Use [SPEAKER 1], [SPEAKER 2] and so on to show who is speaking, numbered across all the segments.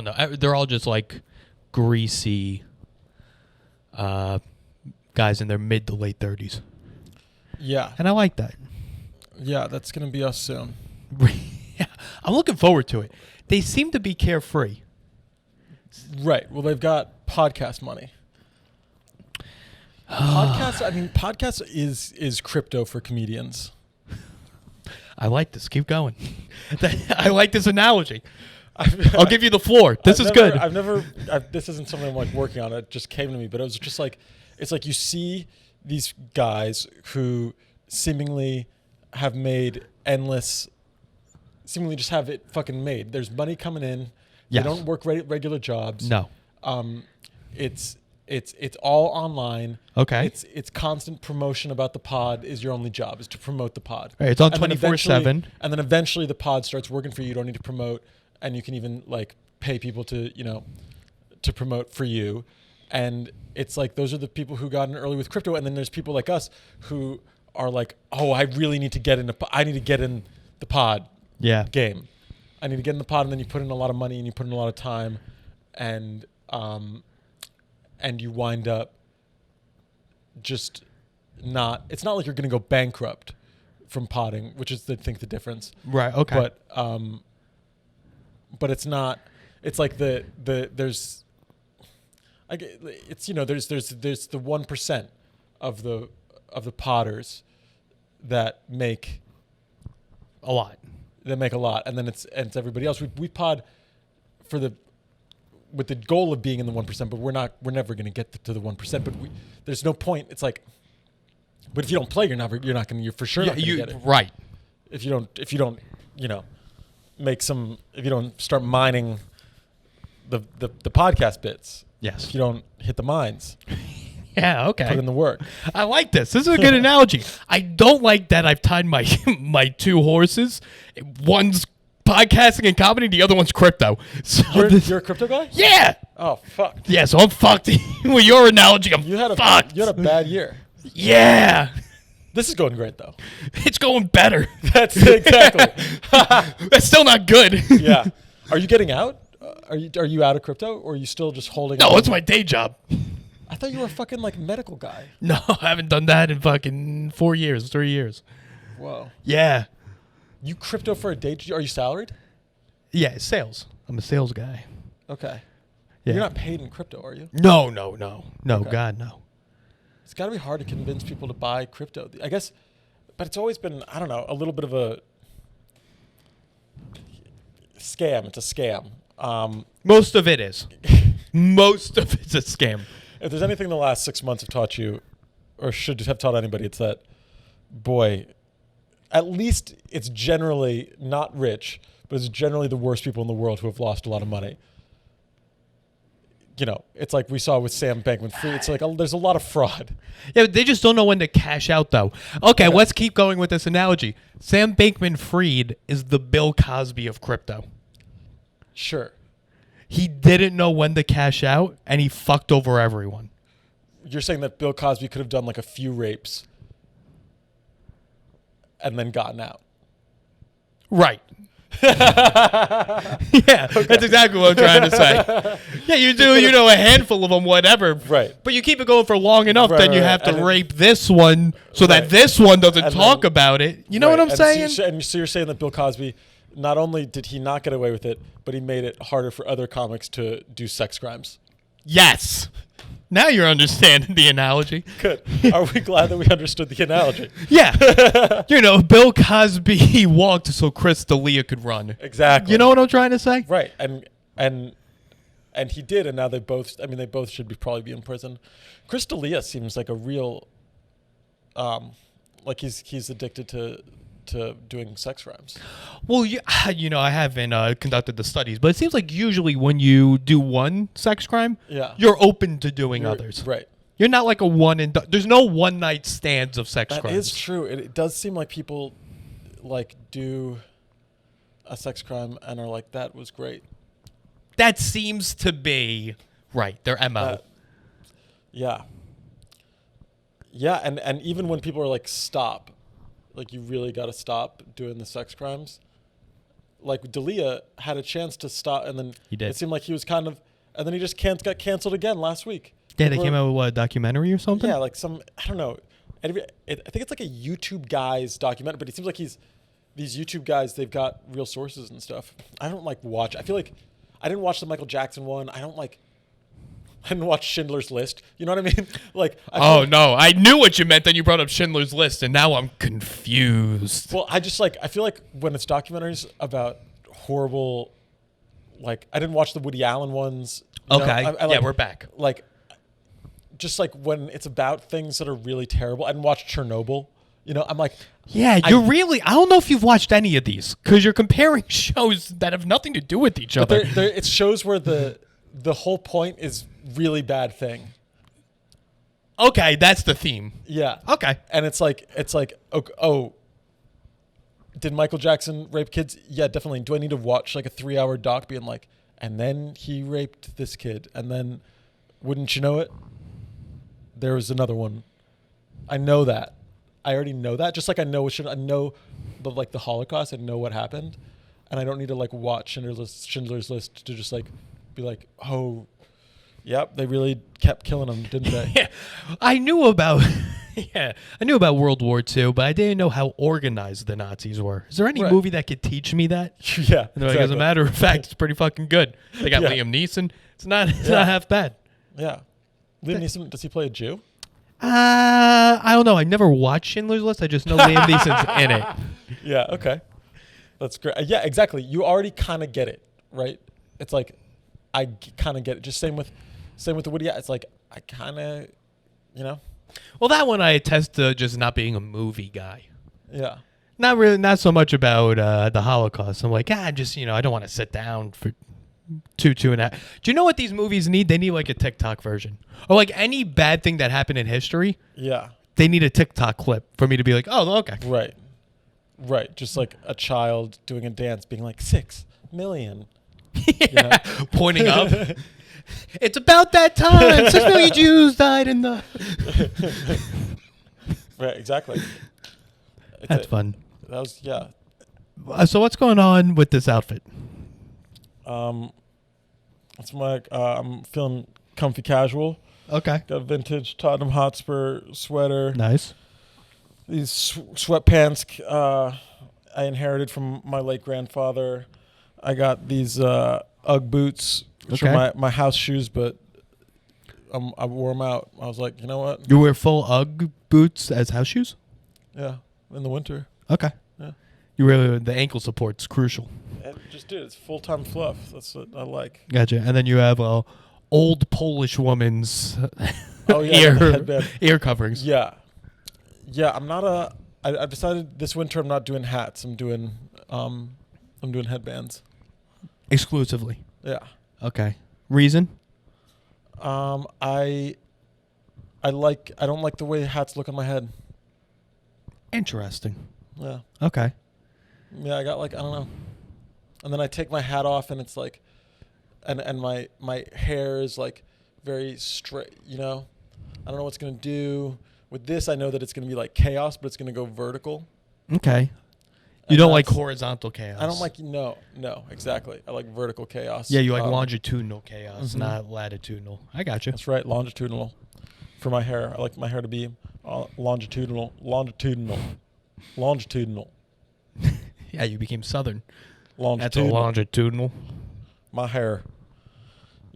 [SPEAKER 1] don't know. They're all just like greasy guys in their mid to late 30s.
[SPEAKER 2] Yeah.
[SPEAKER 1] And I like that.
[SPEAKER 2] Yeah, that's going to be us soon.
[SPEAKER 1] Yeah, I'm looking forward to it. They seem to be carefree.
[SPEAKER 2] Right. Well, they've got podcast money. Podcasts is crypto for comedians.
[SPEAKER 1] I like this. Keep going. I like this analogy. I'll give you the floor. This is good.
[SPEAKER 2] This isn't something I'm like working on. It just came to me, but it was just like, it's like you see these guys who seemingly have made seemingly just have it fucking made. There's money coming in.
[SPEAKER 1] Yes.
[SPEAKER 2] They don't work regular jobs.
[SPEAKER 1] No.
[SPEAKER 2] It's all online.
[SPEAKER 1] Okay.
[SPEAKER 2] It's constant promotion about the pod is your only job, is to promote the pod.
[SPEAKER 1] Right, it's on 24/7.
[SPEAKER 2] And then eventually the pod starts working for you. You don't need to promote, and you can even like pay people to promote for you. And it's like those are the people who got in early with crypto, and then there's people like us who are like, oh, I really need to get in I need to get in the pod game. I need to get in the pod, and then you put in a lot of money and you put in a lot of time, and you wind up just not. It's not like you're going to go bankrupt from podding, which is I think the difference.
[SPEAKER 1] Right. Okay.
[SPEAKER 2] But it's not. It's like there's there's the 1% of the podders that make
[SPEAKER 1] a lot.
[SPEAKER 2] And then it's everybody else. We pod with the goal of being in the 1%, but we're never going to get to the 1%. But there's no point. It's like, but if you don't play, you're for sure not going to get it.
[SPEAKER 1] Right.
[SPEAKER 2] If you don't, if you don't start mining the podcast bits.
[SPEAKER 1] Yes.
[SPEAKER 2] If you don't hit the mines.
[SPEAKER 1] Yeah, okay.
[SPEAKER 2] Put in the work.
[SPEAKER 1] I like this. This is a good analogy. I don't like that I've tied my two horses. One's podcasting and comedy, the other one's crypto. So
[SPEAKER 2] you're a crypto guy?
[SPEAKER 1] Yeah.
[SPEAKER 2] Oh, fuck.
[SPEAKER 1] Yeah, so I'm fucked. With your analogy, I'm fucked.
[SPEAKER 2] You had a bad year.
[SPEAKER 1] Yeah.
[SPEAKER 2] This is going great, though.
[SPEAKER 1] It's going better.
[SPEAKER 2] That's exactly.
[SPEAKER 1] That's still not good.
[SPEAKER 2] Yeah. Are you getting out? Are you out of crypto, or are you still just holding on?
[SPEAKER 1] No, it's my day job.
[SPEAKER 2] I thought you were a fucking like medical guy.
[SPEAKER 1] No, I haven't done that in fucking 3 years.
[SPEAKER 2] Whoa.
[SPEAKER 1] Yeah.
[SPEAKER 2] You crypto for a day? Are you salaried?
[SPEAKER 1] Yeah, sales. I'm a sales guy.
[SPEAKER 2] Okay.
[SPEAKER 1] Yeah.
[SPEAKER 2] You're not paid in crypto, are you?
[SPEAKER 1] No. Okay. God, no.
[SPEAKER 2] It's got to be hard to convince people to buy crypto, I guess. But it's always been, I don't know, a little bit of a scam. It's a scam.
[SPEAKER 1] Most of it is. Most of it's a scam.
[SPEAKER 2] If there's anything the last 6 months have taught you, or should have taught anybody, it's that, boy, at least it's generally not rich, but it's generally the worst people in the world who have lost a lot of money. It's like we saw with Sam Bankman-Fried. It's like there's a lot of fraud.
[SPEAKER 1] Yeah, but they just don't know when to cash out, though. Okay, let's keep going with this analogy. Sam Bankman-Fried is the Bill Cosby of crypto.
[SPEAKER 2] Sure.
[SPEAKER 1] He didn't know when to cash out, and he fucked over everyone.
[SPEAKER 2] You're saying that Bill Cosby could have done like a few rapes and then gotten out.
[SPEAKER 1] Right. Yeah, okay. That's exactly what I'm trying to say. Yeah, you do, a handful of them, whatever.
[SPEAKER 2] Right.
[SPEAKER 1] But you keep it going for long enough, then you have to rape this one so that
[SPEAKER 2] right.
[SPEAKER 1] this one doesn't talk about it. You know what I'm saying?
[SPEAKER 2] So you're saying that Bill Cosby, not only did he not get away with it, but he made it harder for other comics to do sex crimes.
[SPEAKER 1] Yes. Now you're understanding the analogy.
[SPEAKER 2] Good. Are we glad that we understood the analogy?
[SPEAKER 1] Yeah. Bill Cosby walked so Chris D'Elia could run.
[SPEAKER 2] Exactly.
[SPEAKER 1] You know what I'm trying to say?
[SPEAKER 2] Right. And he did, and now they both should probably be in prison. Chris D'Elia seems like a real, like he's addicted to doing sex crimes.
[SPEAKER 1] Well, I haven't conducted the studies, but it seems like usually when you do one sex crime, you're open to doing others.
[SPEAKER 2] Right.
[SPEAKER 1] You're not like a one and done. There's no one night stands of sex crimes.
[SPEAKER 2] That is true. It does seem like people like do a sex crime and are like, that was great.
[SPEAKER 1] That seems to be right. Their MO.
[SPEAKER 2] Yeah. Yeah, and even when people are like, stop. Like, you really got to stop doing the sex crimes. like D'Elia had a chance to stop, and then
[SPEAKER 1] He did.
[SPEAKER 2] it seemed like he was kind of, and then he just got canceled again last week.
[SPEAKER 1] Yeah, they came out with what, a documentary or something?
[SPEAKER 2] Yeah, like some, I don't know. I think it's like a YouTube guy's documentary, but it seems like these YouTube guys, they've got real sources and stuff. I don't like watch. I feel like I didn't watch the Michael Jackson one. I didn't watch Schindler's List. You know what I mean? Like,
[SPEAKER 1] No, I knew what you meant. Then you brought up Schindler's List, and now I'm confused.
[SPEAKER 2] Well, I feel like when it's documentaries about horrible, like I didn't watch the Woody Allen ones.
[SPEAKER 1] Okay,
[SPEAKER 2] I
[SPEAKER 1] we're back.
[SPEAKER 2] Like, just like when it's about things that are really terrible. I didn't watch Chernobyl. You know, I'm like,
[SPEAKER 1] yeah, I don't know if you've watched any of these because you're comparing shows that have nothing to do with each other.
[SPEAKER 2] It's shows where the whole point is really bad thing.
[SPEAKER 1] Okay, that's the theme.
[SPEAKER 2] Yeah.
[SPEAKER 1] Okay.
[SPEAKER 2] And it's like, oh, did Michael Jackson rape kids? Yeah, definitely. Do I need to watch like a 3-hour doc being like, and then he raped this kid, and then, wouldn't you know it, there was another one. I know that. I already know that. Just like I know the Holocaust. I know what happened, and I don't need to like watch Schindler's List to just like be like, oh, yep, they really kept killing them, didn't they?
[SPEAKER 1] Yeah, I knew about World War II, but I didn't know how organized the Nazis were. Is there any movie that could teach me that?
[SPEAKER 2] Yeah.
[SPEAKER 1] And like, as a matter of fact, it's pretty fucking good. They got Liam Neeson. It's not half bad.
[SPEAKER 2] Yeah. Liam Neeson, does he play a Jew?
[SPEAKER 1] I don't know. I never watched Schindler's List. I just know Liam Neeson's in it.
[SPEAKER 2] Yeah, okay. That's great. Yeah, exactly. You already kind of get it, right? It's like, I kind of get it. Just same with the Woody. It's like, I kind of, you know?
[SPEAKER 1] Well, that one I attest to just not being a movie guy.
[SPEAKER 2] Yeah.
[SPEAKER 1] Not so much about the Holocaust. I'm like, I don't want to sit down for two and a half. Do you know what these movies need? They need like a TikTok version. Or like any bad thing that happened in history.
[SPEAKER 2] Yeah.
[SPEAKER 1] They need a TikTok clip for me to be like, oh, okay.
[SPEAKER 2] Right. Just like a child doing a dance being like, 6 million.
[SPEAKER 1] Yeah. Pointing up. It's about that time. 6 million Jews died in the...
[SPEAKER 2] Right, exactly.
[SPEAKER 1] That's fun.
[SPEAKER 2] That was, yeah.
[SPEAKER 1] So what's going on with this outfit?
[SPEAKER 2] It's I'm feeling comfy casual.
[SPEAKER 1] Okay.
[SPEAKER 2] Got a vintage Tottenham Hotspur sweater.
[SPEAKER 1] Nice.
[SPEAKER 2] These sweatpants I inherited from my late grandfather. I got these Ugg boots, which are my house shoes, but I wore them out. I was like, you know what?
[SPEAKER 1] You wear full Ugg boots as house shoes?
[SPEAKER 2] Yeah, in the winter.
[SPEAKER 1] Okay.
[SPEAKER 2] Yeah.
[SPEAKER 1] The ankle support's crucial.
[SPEAKER 2] And just it's full-time fluff. That's what I like.
[SPEAKER 1] Gotcha. And then you have old Polish woman's ear coverings.
[SPEAKER 2] Yeah. Yeah, I've decided this winter I'm not doing hats. I'm doing headbands.
[SPEAKER 1] Exclusively.
[SPEAKER 2] Yeah.
[SPEAKER 1] Okay. Reason?
[SPEAKER 2] I don't like the way hats look on my head.
[SPEAKER 1] Interesting.
[SPEAKER 2] Yeah.
[SPEAKER 1] Okay.
[SPEAKER 2] Yeah, I got I don't know. And then I take my hat off and it's like, and my hair is like very straight, you know? I don't know what's going to do. With this, I know that it's going to be like chaos, but it's going to go vertical.
[SPEAKER 1] Okay. You don't like horizontal chaos.
[SPEAKER 2] I don't like, no, exactly. I like vertical chaos.
[SPEAKER 1] Yeah, you like longitudinal chaos, not latitudinal. I got you.
[SPEAKER 2] That's right, longitudinal. For my hair, I like my hair to be longitudinal.
[SPEAKER 1] Yeah, you became Southern.
[SPEAKER 2] Longitudinal.
[SPEAKER 1] That's a longitudinal.
[SPEAKER 2] My hair.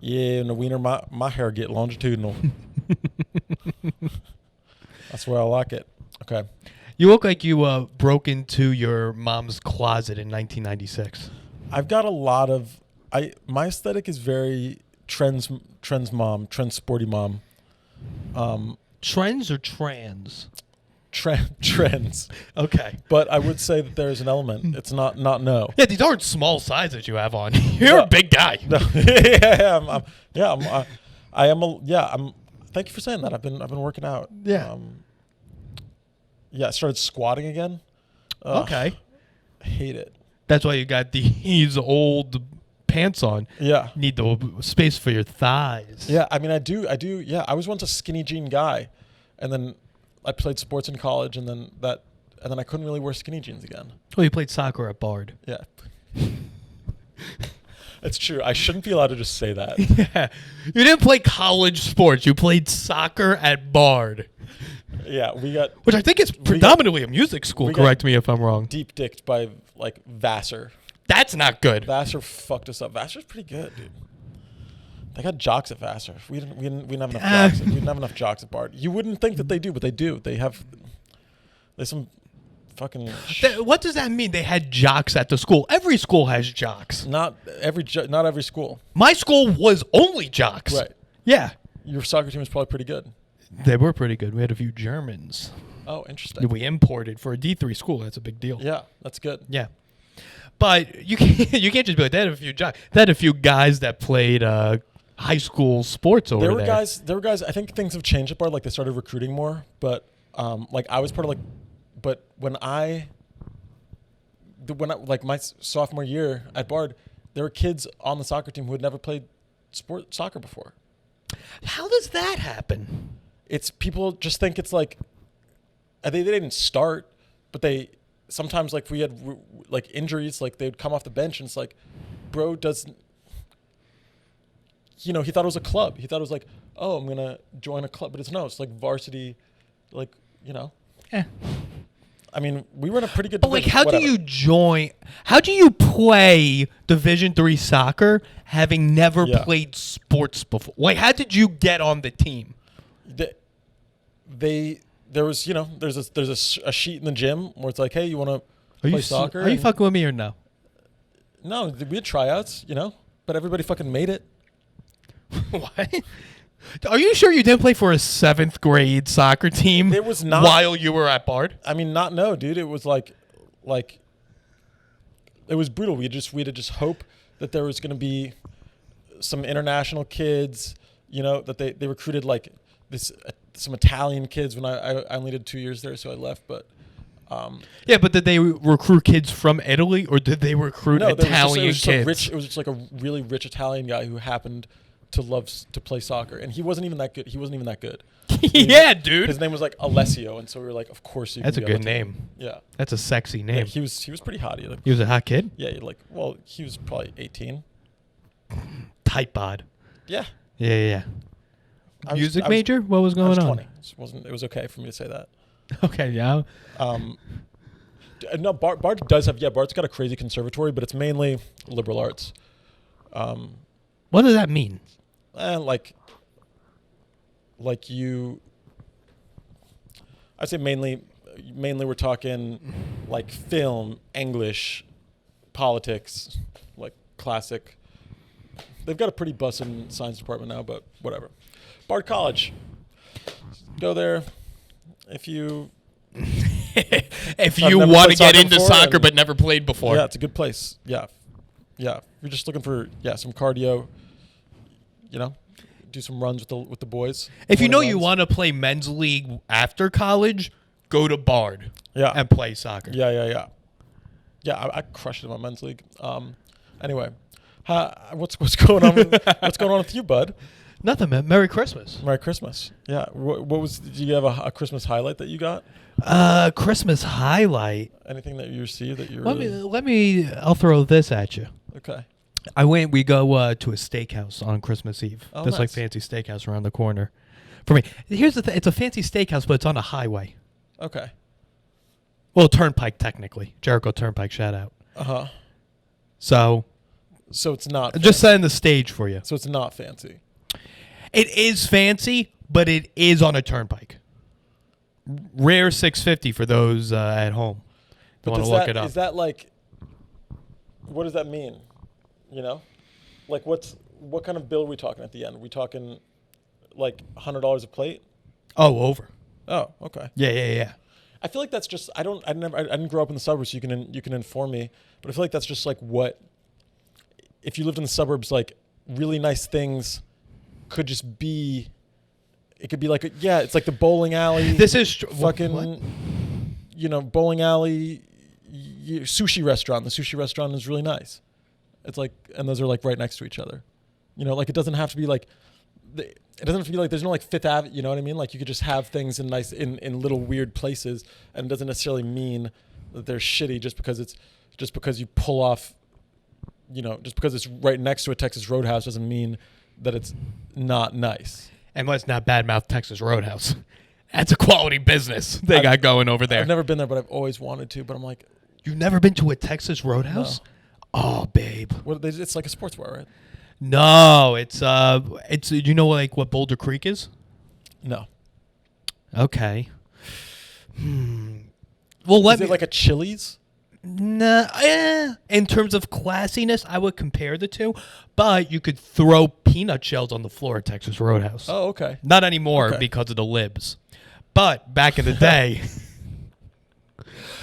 [SPEAKER 2] Yeah, in the winter, my hair get longitudinal. That's where I like it. Okay.
[SPEAKER 1] You look like you broke into your mom's closet in 1996.
[SPEAKER 2] I've got a lot of... My aesthetic is very trends sporty mom.
[SPEAKER 1] Trends or trans?
[SPEAKER 2] Trends.
[SPEAKER 1] Okay.
[SPEAKER 2] But I would say that there's an element. It's not no.
[SPEAKER 1] Yeah, these aren't small sizes you have on. You're a big guy.
[SPEAKER 2] No. Thank you for saying that. I've been working out.
[SPEAKER 1] Yeah.
[SPEAKER 2] I started squatting again.
[SPEAKER 1] Okay.
[SPEAKER 2] I hate it.
[SPEAKER 1] That's why you got these old pants on.
[SPEAKER 2] Yeah.
[SPEAKER 1] Need the space for your thighs.
[SPEAKER 2] Yeah, I mean I do. Yeah, I was once a skinny jean guy, and then I played sports in college, and then I couldn't really wear skinny jeans again.
[SPEAKER 1] Oh, you played soccer at Bard.
[SPEAKER 2] Yeah, It's true. I shouldn't be allowed to just say that.
[SPEAKER 1] Yeah. You didn't play college sports. You played soccer at Bard.
[SPEAKER 2] Yeah, we got
[SPEAKER 1] Which I think is predominantly a music school. Correct me if I'm wrong.
[SPEAKER 2] deep dicked by like Vassar.
[SPEAKER 1] That's not good.
[SPEAKER 2] Vassar fucked us up. Vassar's pretty good, dude. They got jocks at Vassar. We didn't have enough jocks. We didn't have enough jocks at Bard. You wouldn't think that they do, but they do. There's some fucking.
[SPEAKER 1] What does that mean? They had jocks at the school. Every school has jocks.
[SPEAKER 2] Not every school.
[SPEAKER 1] My school was only jocks.
[SPEAKER 2] Right.
[SPEAKER 1] Yeah.
[SPEAKER 2] Your soccer team was probably pretty good.
[SPEAKER 1] They were pretty good. We had a few Germans.
[SPEAKER 2] Oh, interesting.
[SPEAKER 1] We imported for a D3 school. That's a big deal.
[SPEAKER 2] Yeah, that's good.
[SPEAKER 1] Yeah. But you can't just be like, they had a few jocks. They had a few guys that played high school sports over there.
[SPEAKER 2] There were guys. I think things have changed at Bard. Like they started recruiting more, but like I was part of like, but when I like my sophomore year at Bard, there were kids on the soccer team who had never played soccer before.
[SPEAKER 1] How does that happen?
[SPEAKER 2] It's people just think it's like they didn't start, but they sometimes like we had like injuries, like they'd come off the bench and it's like, bro doesn't. He thought it was a club. He thought it was like, oh, I'm gonna join a club, but it's like varsity, like I mean, we were in a pretty good.
[SPEAKER 1] But like, how do you join? How do you play Division III soccer having never played sports before? Like, how did you get on the team?
[SPEAKER 2] There was there's a sheet in the gym where it's like, hey, you want to play soccer?
[SPEAKER 1] Are you fucking with me or no?
[SPEAKER 2] No, we had tryouts, but everybody fucking made it.
[SPEAKER 1] What? Are you sure you didn't play for a 7th grade soccer team?
[SPEAKER 2] It was not
[SPEAKER 1] while you were at Bard.
[SPEAKER 2] I mean, no, dude. It was like it was brutal. We had to just hope that there was going to be some international kids. That they recruited like some Italian kids when I only did 2 years there, so I left. But
[SPEAKER 1] yeah, but did they recruit kids from Italy or did they recruit Italian kids?
[SPEAKER 2] It was just like a really rich Italian guy who happened to love to play soccer, and he wasn't even that good.
[SPEAKER 1] Yeah, dude.
[SPEAKER 2] His name was like Alessio, and so we were like, of course you.
[SPEAKER 1] That's
[SPEAKER 2] can
[SPEAKER 1] a
[SPEAKER 2] be
[SPEAKER 1] good name.
[SPEAKER 2] Yeah,
[SPEAKER 1] that's a sexy name.
[SPEAKER 2] Yeah, he was pretty hot.
[SPEAKER 1] He was a hot kid.
[SPEAKER 2] Yeah, he was probably 18.
[SPEAKER 1] Type bod.
[SPEAKER 2] Yeah.
[SPEAKER 1] Yeah. Music major? What was going on?
[SPEAKER 2] 20. It was okay for me to say that.
[SPEAKER 1] Okay, yeah.
[SPEAKER 2] No, Bard does have. Yeah, Bard's got a crazy conservatory, but it's mainly liberal arts.
[SPEAKER 1] What does that mean?
[SPEAKER 2] Like you. I'd say mainly we're talking like film, English, politics, like classic. They've got a pretty bussin' science department now, but whatever. Bard College. Go there if you
[SPEAKER 1] want to get into soccer but never played before.
[SPEAKER 2] Yeah, it's a good place. Yeah. You're just looking for some cardio. Do some runs with the boys.
[SPEAKER 1] If you want to play men's league after college, go to Bard.
[SPEAKER 2] Yeah.
[SPEAKER 1] And play soccer.
[SPEAKER 2] Yeah. Yeah, I crushed it in my men's league. Anyway, what's going on? What's going on with you, bud?
[SPEAKER 1] Nothing, man. Merry Christmas.
[SPEAKER 2] Merry Christmas. Yeah. Did you have a Christmas highlight that you got?
[SPEAKER 1] Christmas highlight.
[SPEAKER 2] Anything that you received that you
[SPEAKER 1] I'll throw this at you.
[SPEAKER 2] Okay.
[SPEAKER 1] We go to a steakhouse on Christmas Eve.
[SPEAKER 2] Oh,
[SPEAKER 1] There's like fancy steakhouse around the corner. For me, here's the thing. It's a fancy steakhouse, but it's on a highway.
[SPEAKER 2] Okay.
[SPEAKER 1] Well, Turnpike technically. Jericho Turnpike, shout out.
[SPEAKER 2] Uh-huh.
[SPEAKER 1] So
[SPEAKER 2] it's not fancy.
[SPEAKER 1] Just setting the stage for you.
[SPEAKER 2] So it's not fancy.
[SPEAKER 1] It is fancy, but it is on a turnpike. Rare 650 for those at home. You want to look it up.
[SPEAKER 2] Is that like, what does that mean? Like what kind of bill are we talking at the end? Are we talking like $100 a plate?
[SPEAKER 1] Oh, over.
[SPEAKER 2] Oh, okay.
[SPEAKER 1] Yeah.
[SPEAKER 2] I feel like that's just I didn't grow up in the suburbs, so you can inform me, but I feel like that's just like what if you lived in the suburbs, like really nice things could just be. It could be like it's like the bowling alley.
[SPEAKER 1] This is
[SPEAKER 2] fucking
[SPEAKER 1] what?
[SPEAKER 2] Bowling alley, sushi restaurant. The sushi restaurant is really nice. It's like, and those are like right next to each other. Like it doesn't have to be like. It doesn't have to be like there's no like Fifth Avenue. You know what I mean? Like you could just have things in little weird places, and it doesn't necessarily mean that they're shitty just because you pull off just because it's right next to a Texas Roadhouse doesn't mean that it's not nice.
[SPEAKER 1] And let's not badmouth Texas Roadhouse. That's a quality business they got going over there.
[SPEAKER 2] I've never been there, but I've always wanted to. But I'm like,
[SPEAKER 1] you've never been to a Texas Roadhouse?
[SPEAKER 2] No.
[SPEAKER 1] Oh, babe.
[SPEAKER 2] It's like a sports bar, right?
[SPEAKER 1] No, it's you know like what Boulder Creek is?
[SPEAKER 2] No.
[SPEAKER 1] Okay. Well,
[SPEAKER 2] Is it like a Chili's?
[SPEAKER 1] Nah, in terms of classiness, I would compare the two, but you could throw peanut shells on the floor at Texas Roadhouse.
[SPEAKER 2] Oh, okay.
[SPEAKER 1] Not anymore
[SPEAKER 2] Okay.
[SPEAKER 1] because of the libs. But back in the day,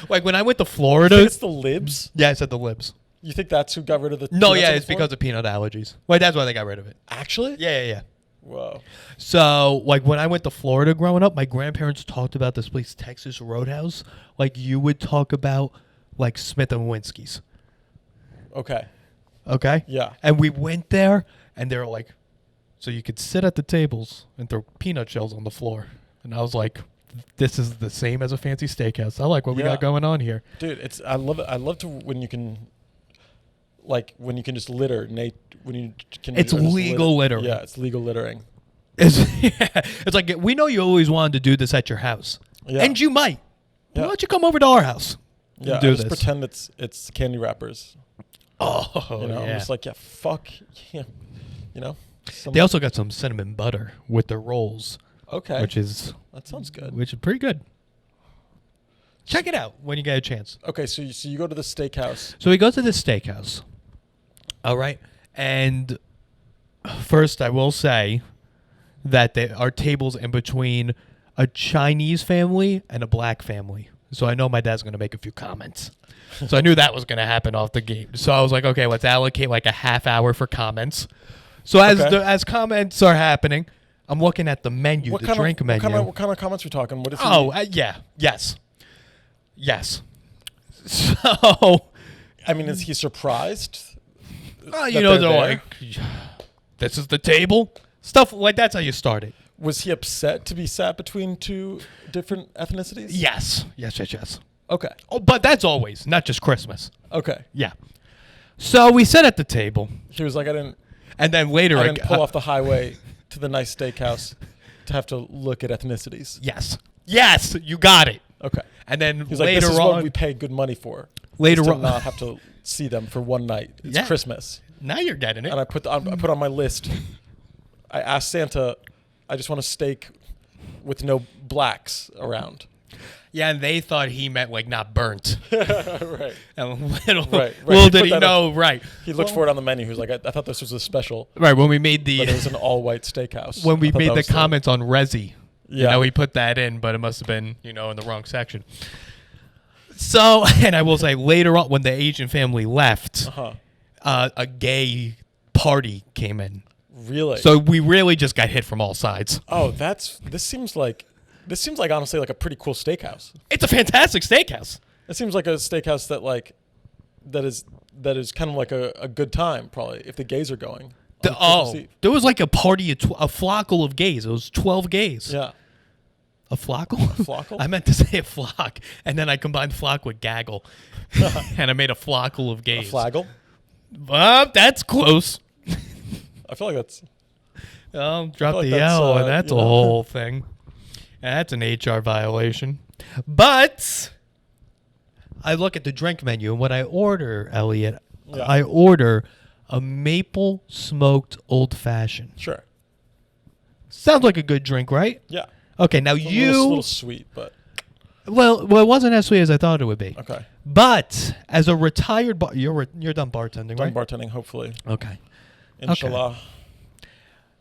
[SPEAKER 1] like when I went to Florida.
[SPEAKER 2] It's the libs?
[SPEAKER 1] Yeah, I said the libs.
[SPEAKER 2] You think that's who got rid of the
[SPEAKER 1] No,
[SPEAKER 2] peanuts
[SPEAKER 1] yeah,
[SPEAKER 2] on the
[SPEAKER 1] it's
[SPEAKER 2] floor?
[SPEAKER 1] because of peanut allergies. Wait, that's why they got rid of it.
[SPEAKER 2] Actually?
[SPEAKER 1] Yeah.
[SPEAKER 2] Whoa.
[SPEAKER 1] So, like, when I went to Florida growing up, my grandparents talked about this place, Texas Roadhouse, like you would talk about, like, Smith & Winsky's.
[SPEAKER 2] Okay.
[SPEAKER 1] Okay?
[SPEAKER 2] Yeah.
[SPEAKER 1] And we went there, and they were like, so you could sit at the tables and throw peanut shells on the floor. And I was like, this is the same as a fancy steakhouse. I like what we got going on here.
[SPEAKER 2] Dude, I love it. I love to when you can, like, when you can just litter. When you can.
[SPEAKER 1] It's legal littering.
[SPEAKER 2] Yeah, it's legal littering.
[SPEAKER 1] It's like, we know you always wanted to do this at your house.
[SPEAKER 2] Yeah.
[SPEAKER 1] And you might.
[SPEAKER 2] Yeah.
[SPEAKER 1] Why don't you come over to our house?
[SPEAKER 2] Yeah,
[SPEAKER 1] and do
[SPEAKER 2] I just
[SPEAKER 1] this?
[SPEAKER 2] pretend it's candy wrappers.
[SPEAKER 1] Oh,
[SPEAKER 2] I'm
[SPEAKER 1] yeah.
[SPEAKER 2] just like, yeah, fuck, yeah,
[SPEAKER 1] They also got some cinnamon butter with their rolls.
[SPEAKER 2] Okay, that sounds good.
[SPEAKER 1] Which is pretty good. Check it out when you get a chance.
[SPEAKER 2] Okay, so you go to the steakhouse.
[SPEAKER 1] So we go to the steakhouse. All right. And first I will say that there are tables in between a Chinese family and a black family. So I know my dad's going to make a few comments. So I knew that was going to happen off the gate. So I was like, okay, let's allocate like a half hour for comments. So as comments are happening, I'm looking at the menu,
[SPEAKER 2] What
[SPEAKER 1] menu.
[SPEAKER 2] kind of comments we talking? What is
[SPEAKER 1] Yes. So,
[SPEAKER 2] I mean, is he surprised?
[SPEAKER 1] they're like, this is the table. Stuff like that's how you start it.
[SPEAKER 2] Was he upset to be sat between two different ethnicities?
[SPEAKER 1] Yes.
[SPEAKER 2] Okay.
[SPEAKER 1] Oh, but that's always, not just Christmas.
[SPEAKER 2] Okay.
[SPEAKER 1] Yeah. So we sat at the table.
[SPEAKER 2] He was like,
[SPEAKER 1] And then later,
[SPEAKER 2] I didn't pull off the highway to the nice steakhouse to have to look at ethnicities.
[SPEAKER 1] Yes, you got it.
[SPEAKER 2] Okay.
[SPEAKER 1] And then
[SPEAKER 2] He's
[SPEAKER 1] later
[SPEAKER 2] like, this is
[SPEAKER 1] on,
[SPEAKER 2] what we pay good money for.
[SPEAKER 1] Later
[SPEAKER 2] to
[SPEAKER 1] on,
[SPEAKER 2] not have to see them for one night. It's Christmas.
[SPEAKER 1] Now you're getting it.
[SPEAKER 2] And I put on my list. I asked Santa, I just want a steak with no blacks around.
[SPEAKER 1] Yeah, and they thought he meant like not burnt.
[SPEAKER 2] Right.
[SPEAKER 1] And
[SPEAKER 2] Right.
[SPEAKER 1] little did he know, right.
[SPEAKER 2] He looked for it on the menu. He was like, I thought this was a special.
[SPEAKER 1] Right, when we made the...
[SPEAKER 2] But it was an all-white steakhouse.
[SPEAKER 1] When we made the comments on Resi.
[SPEAKER 2] Yeah.
[SPEAKER 1] He put that in, but it must have been, in the wrong section. So, and I will say later on, when the Asian family left, a gay party came in.
[SPEAKER 2] Really?
[SPEAKER 1] So we really just got hit from all sides.
[SPEAKER 2] Oh, this seems like honestly like a pretty cool steakhouse.
[SPEAKER 1] It's a fantastic steakhouse.
[SPEAKER 2] It seems like a steakhouse that is kind of like a good time probably if the gays are going.
[SPEAKER 1] There was like a party, a flockle of gays. It was 12 gays.
[SPEAKER 2] Yeah.
[SPEAKER 1] A flockle?
[SPEAKER 2] A flockle?
[SPEAKER 1] I meant to say a flock, and then I combined flock with gaggle, and I made a flockle of gays.
[SPEAKER 2] A flaggle?
[SPEAKER 1] That's close.
[SPEAKER 2] I feel like that's...
[SPEAKER 1] Drop
[SPEAKER 2] like
[SPEAKER 1] the
[SPEAKER 2] that's,
[SPEAKER 1] L, and that's a whole thing. And that's an HR violation. But I look at the drink menu, and what I order, Elliot, I order a maple smoked old fashioned.
[SPEAKER 2] Sure.
[SPEAKER 1] Sounds like a good drink, right?
[SPEAKER 2] Yeah.
[SPEAKER 1] Okay, now
[SPEAKER 2] It's a little sweet, but...
[SPEAKER 1] Well, it wasn't as sweet as I thought it would be.
[SPEAKER 2] Okay.
[SPEAKER 1] But as a retired... you're done bartending, right?
[SPEAKER 2] Done bartending, hopefully.
[SPEAKER 1] Okay.
[SPEAKER 2] Inshallah.
[SPEAKER 1] Okay.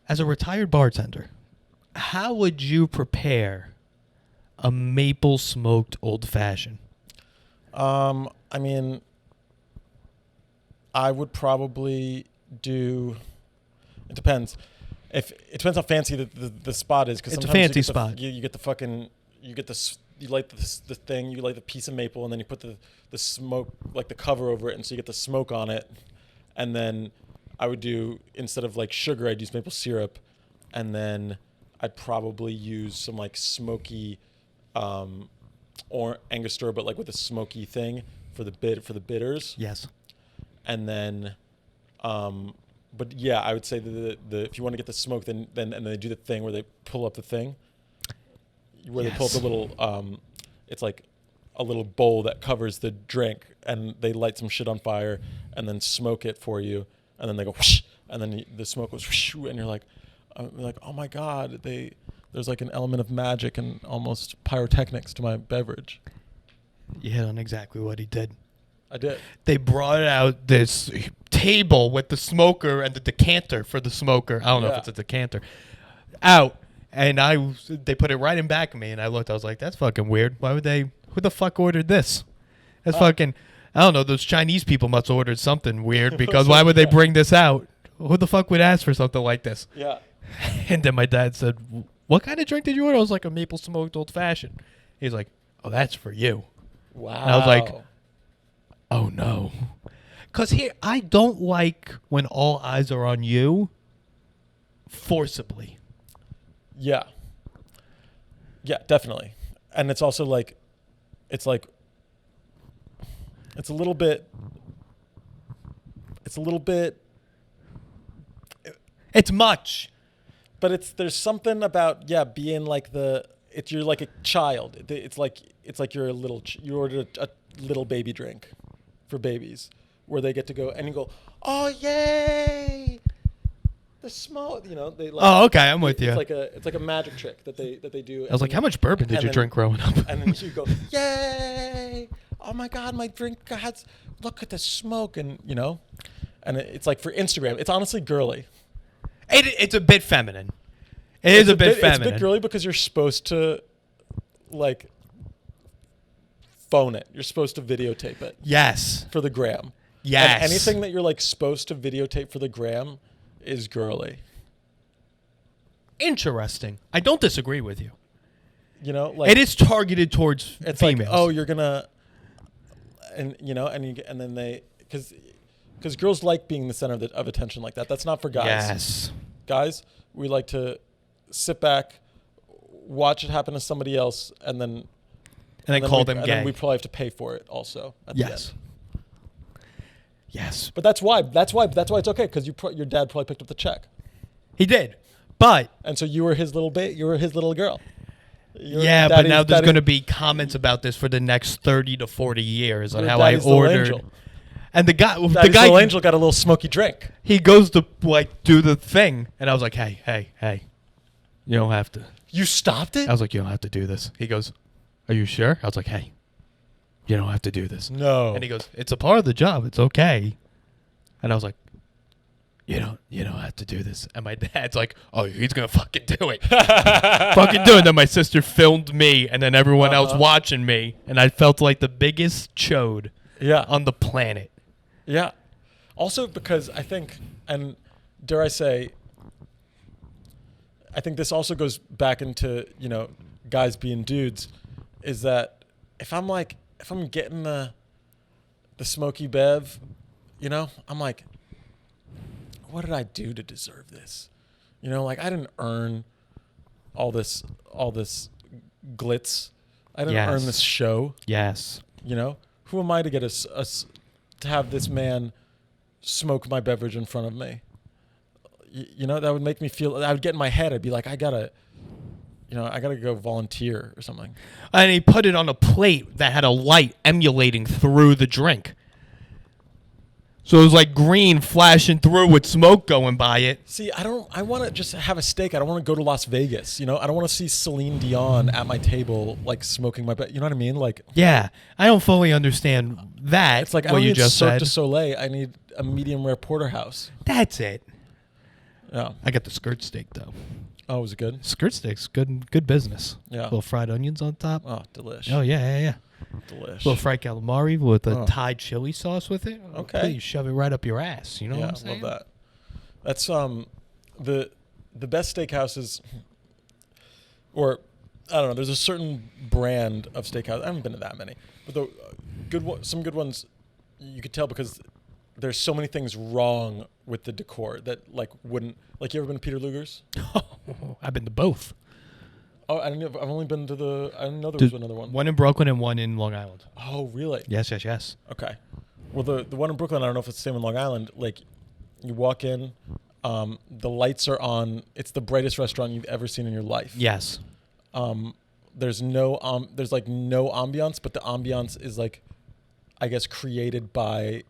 [SPEAKER 1] As a retired bartender, how would you prepare a maple smoked old fashioned?
[SPEAKER 2] I mean, I would probably do... It depends. It depends how fancy the spot is. Cause
[SPEAKER 1] it's a
[SPEAKER 2] sometimes
[SPEAKER 1] fancy spot.
[SPEAKER 2] You get the fucking... You light the thing, you light the piece of maple, and then you put the smoke, like the cover over it, and so you get the smoke on it. And then I would do, instead of like sugar, I'd use maple syrup, and then I'd probably use some like smoky or Angostura, but like with a smoky thing for the bitters.
[SPEAKER 1] Yes.
[SPEAKER 2] And then But yeah, I would say the if you want to get the smoke, then they do the thing where they pull up the thing, where they pull up the little it's like a little bowl that covers the drink, and they light some shit on fire and then smoke it for you, and then they go whoosh, and then the smoke goes whoosh, and you're like oh my god, there's like an element of magic and almost pyrotechnics to my beverage.
[SPEAKER 1] You hit on exactly what he did.
[SPEAKER 2] I did.
[SPEAKER 1] They brought out this table with the smoker and the decanter for the smoker. I don't know if it's a decanter. Out. And they put it right in back of me, and I looked. I was like, that's fucking weird. Why would they? Who the fuck ordered this? That's fucking, I don't know. Those Chinese people must have ordered something weird, because why would they bring this out? Who the fuck would ask for something like this?
[SPEAKER 2] Yeah.
[SPEAKER 1] And then my dad said, what kind of drink did you order? I was like, a maple smoked old fashioned. He's like, oh, that's for you.
[SPEAKER 2] Wow.
[SPEAKER 1] And I was like, oh no. Because here, I don't like when all eyes are on you forcibly.
[SPEAKER 2] Yeah. Yeah, definitely. And it's also like, it's a little bit,
[SPEAKER 1] it's much.
[SPEAKER 2] but there's something about, being like you're like a child. It's like you're you ordered a little baby drink for babies where they get to go and you go, oh, yay. The smoke, they like.
[SPEAKER 1] Oh, okay, I'm with you.
[SPEAKER 2] It's like a magic trick that they do.
[SPEAKER 1] I was like, how much bourbon did you drink growing up?
[SPEAKER 2] And then you go, yay! Oh my God, my drink has. Look at the smoke, and it's like for Instagram. It's honestly girly.
[SPEAKER 1] It's a bit feminine. It's a bit feminine.
[SPEAKER 2] It's a bit girly because you're supposed to, like, phone it. You're supposed to videotape it.
[SPEAKER 1] Yes.
[SPEAKER 2] For the gram.
[SPEAKER 1] Yes.
[SPEAKER 2] And anything that you're like supposed to videotape for the gram is girly.
[SPEAKER 1] Interesting. I don't disagree with you.
[SPEAKER 2] Like
[SPEAKER 1] it is targeted towards
[SPEAKER 2] it's
[SPEAKER 1] females.
[SPEAKER 2] Like, oh, you're gonna, and then they, because girls like being the center of attention like that. That's not for guys.
[SPEAKER 1] Yes.
[SPEAKER 2] Guys, we like to sit back, watch it happen to somebody else, and then
[SPEAKER 1] call them gay.
[SPEAKER 2] And then we probably have to pay for it also. At the end.
[SPEAKER 1] Yes.
[SPEAKER 2] But that's why it's okay, because your dad probably picked up the check.
[SPEAKER 1] He did, but
[SPEAKER 2] and so you were his little you were his little girl.
[SPEAKER 1] But now there's going to be comments about this for the next 30 to 40 years on how I ordered. And the guy,
[SPEAKER 2] little angel got a little smoky drink.
[SPEAKER 1] He goes to like do the thing, and I was like, hey, you don't have to.
[SPEAKER 2] You stopped it?
[SPEAKER 1] I was like, you don't have to do this. He goes, are you sure? I was like, hey, you don't have to do this.
[SPEAKER 2] No.
[SPEAKER 1] And he goes, it's a part of the job. It's okay. And I was like, you don't have to do this. And my dad's like, oh, he's going to fucking do it. Fucking do it. And then my sister filmed me and then everyone else watching me. And I felt like the biggest chode on the planet.
[SPEAKER 2] Yeah. Also because I think, and dare I say, I think this also goes back into, guys being dudes, is that if I'm getting the Smoky Biv, I'm like, what did I do to deserve this? Like I didn't earn all this glitz. I didn't earn this show.
[SPEAKER 1] Yes.
[SPEAKER 2] Who am I to get to have this man smoke my beverage in front of me? That would make me feel, I would get in my head. I'd be like, I gotta go volunteer or something.
[SPEAKER 1] And he put it on a plate that had a light emulating through the drink. So it was like green flashing through with smoke going by it.
[SPEAKER 2] See, I want to just have a steak. I don't want to go to Las Vegas. I don't want to see Celine Dion at my table, like smoking my you know what I mean? Like,
[SPEAKER 1] yeah, I don't fully understand that.
[SPEAKER 2] It's like, I
[SPEAKER 1] what
[SPEAKER 2] don't
[SPEAKER 1] you
[SPEAKER 2] need
[SPEAKER 1] just
[SPEAKER 2] Cirque
[SPEAKER 1] said.
[SPEAKER 2] du Soleil. I need a medium rare porterhouse.
[SPEAKER 1] That's it.
[SPEAKER 2] Yeah.
[SPEAKER 1] I got the skirt steak though.
[SPEAKER 2] Oh, was it good?
[SPEAKER 1] Skirt steak's good business.
[SPEAKER 2] Yeah.
[SPEAKER 1] Little fried onions on top.
[SPEAKER 2] Oh, delish.
[SPEAKER 1] Oh yeah.
[SPEAKER 2] Delish.
[SPEAKER 1] Little fried calamari with a Thai chili sauce with it.
[SPEAKER 2] Okay.
[SPEAKER 1] Please shove it right up your ass. You know what I'm saying?
[SPEAKER 2] Yeah, love that. That's the best steakhouses, or I don't know. There's a certain brand of steakhouse. I haven't been to that many, but some good ones you could tell because there's so many things wrong with the decor that wouldn't. Like, you ever been to Peter Luger's?
[SPEAKER 1] Oh, I've been to both.
[SPEAKER 2] Oh, I've only been to I didn't know there was another one.
[SPEAKER 1] One in Brooklyn and one in Long Island.
[SPEAKER 2] Oh, really?
[SPEAKER 1] Yes.
[SPEAKER 2] Okay. Well, the one in Brooklyn, I don't know if it's the same in Long Island. Like, You walk in, the lights are on. It's the brightest restaurant you've ever seen in your life.
[SPEAKER 1] Yes.
[SPEAKER 2] There's like no ambiance, but the ambiance is like, I guess, created by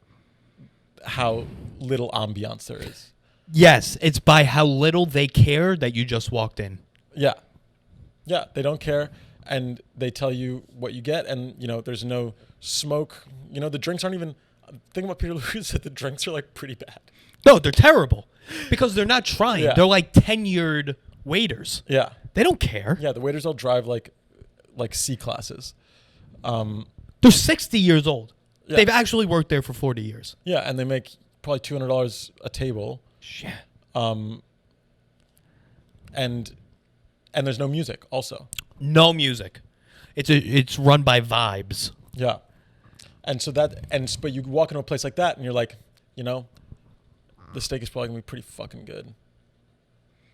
[SPEAKER 2] how little ambiance there is.
[SPEAKER 1] Yes, it's by how little they care that you just walked in.
[SPEAKER 2] Yeah. Yeah, they don't care, and they tell you what you get, and, there's no smoke. The drinks aren't even... The thing about Peter Luger is that the drinks are, like, pretty bad.
[SPEAKER 1] No, they're terrible because they're not trying.
[SPEAKER 2] Yeah.
[SPEAKER 1] They're like tenured waiters.
[SPEAKER 2] Yeah.
[SPEAKER 1] They don't care.
[SPEAKER 2] Yeah, the waiters all drive, like C classes.
[SPEAKER 1] They're 60 years old.
[SPEAKER 2] Yeah.
[SPEAKER 1] They've actually worked there for 40 years.
[SPEAKER 2] Yeah, and they make probably $200 a table.
[SPEAKER 1] Shit.
[SPEAKER 2] And there's no music also.
[SPEAKER 1] No music. It's run by vibes.
[SPEAKER 2] Yeah. And so but you walk into a place like that and you're like, the steak is probably gonna be pretty fucking good.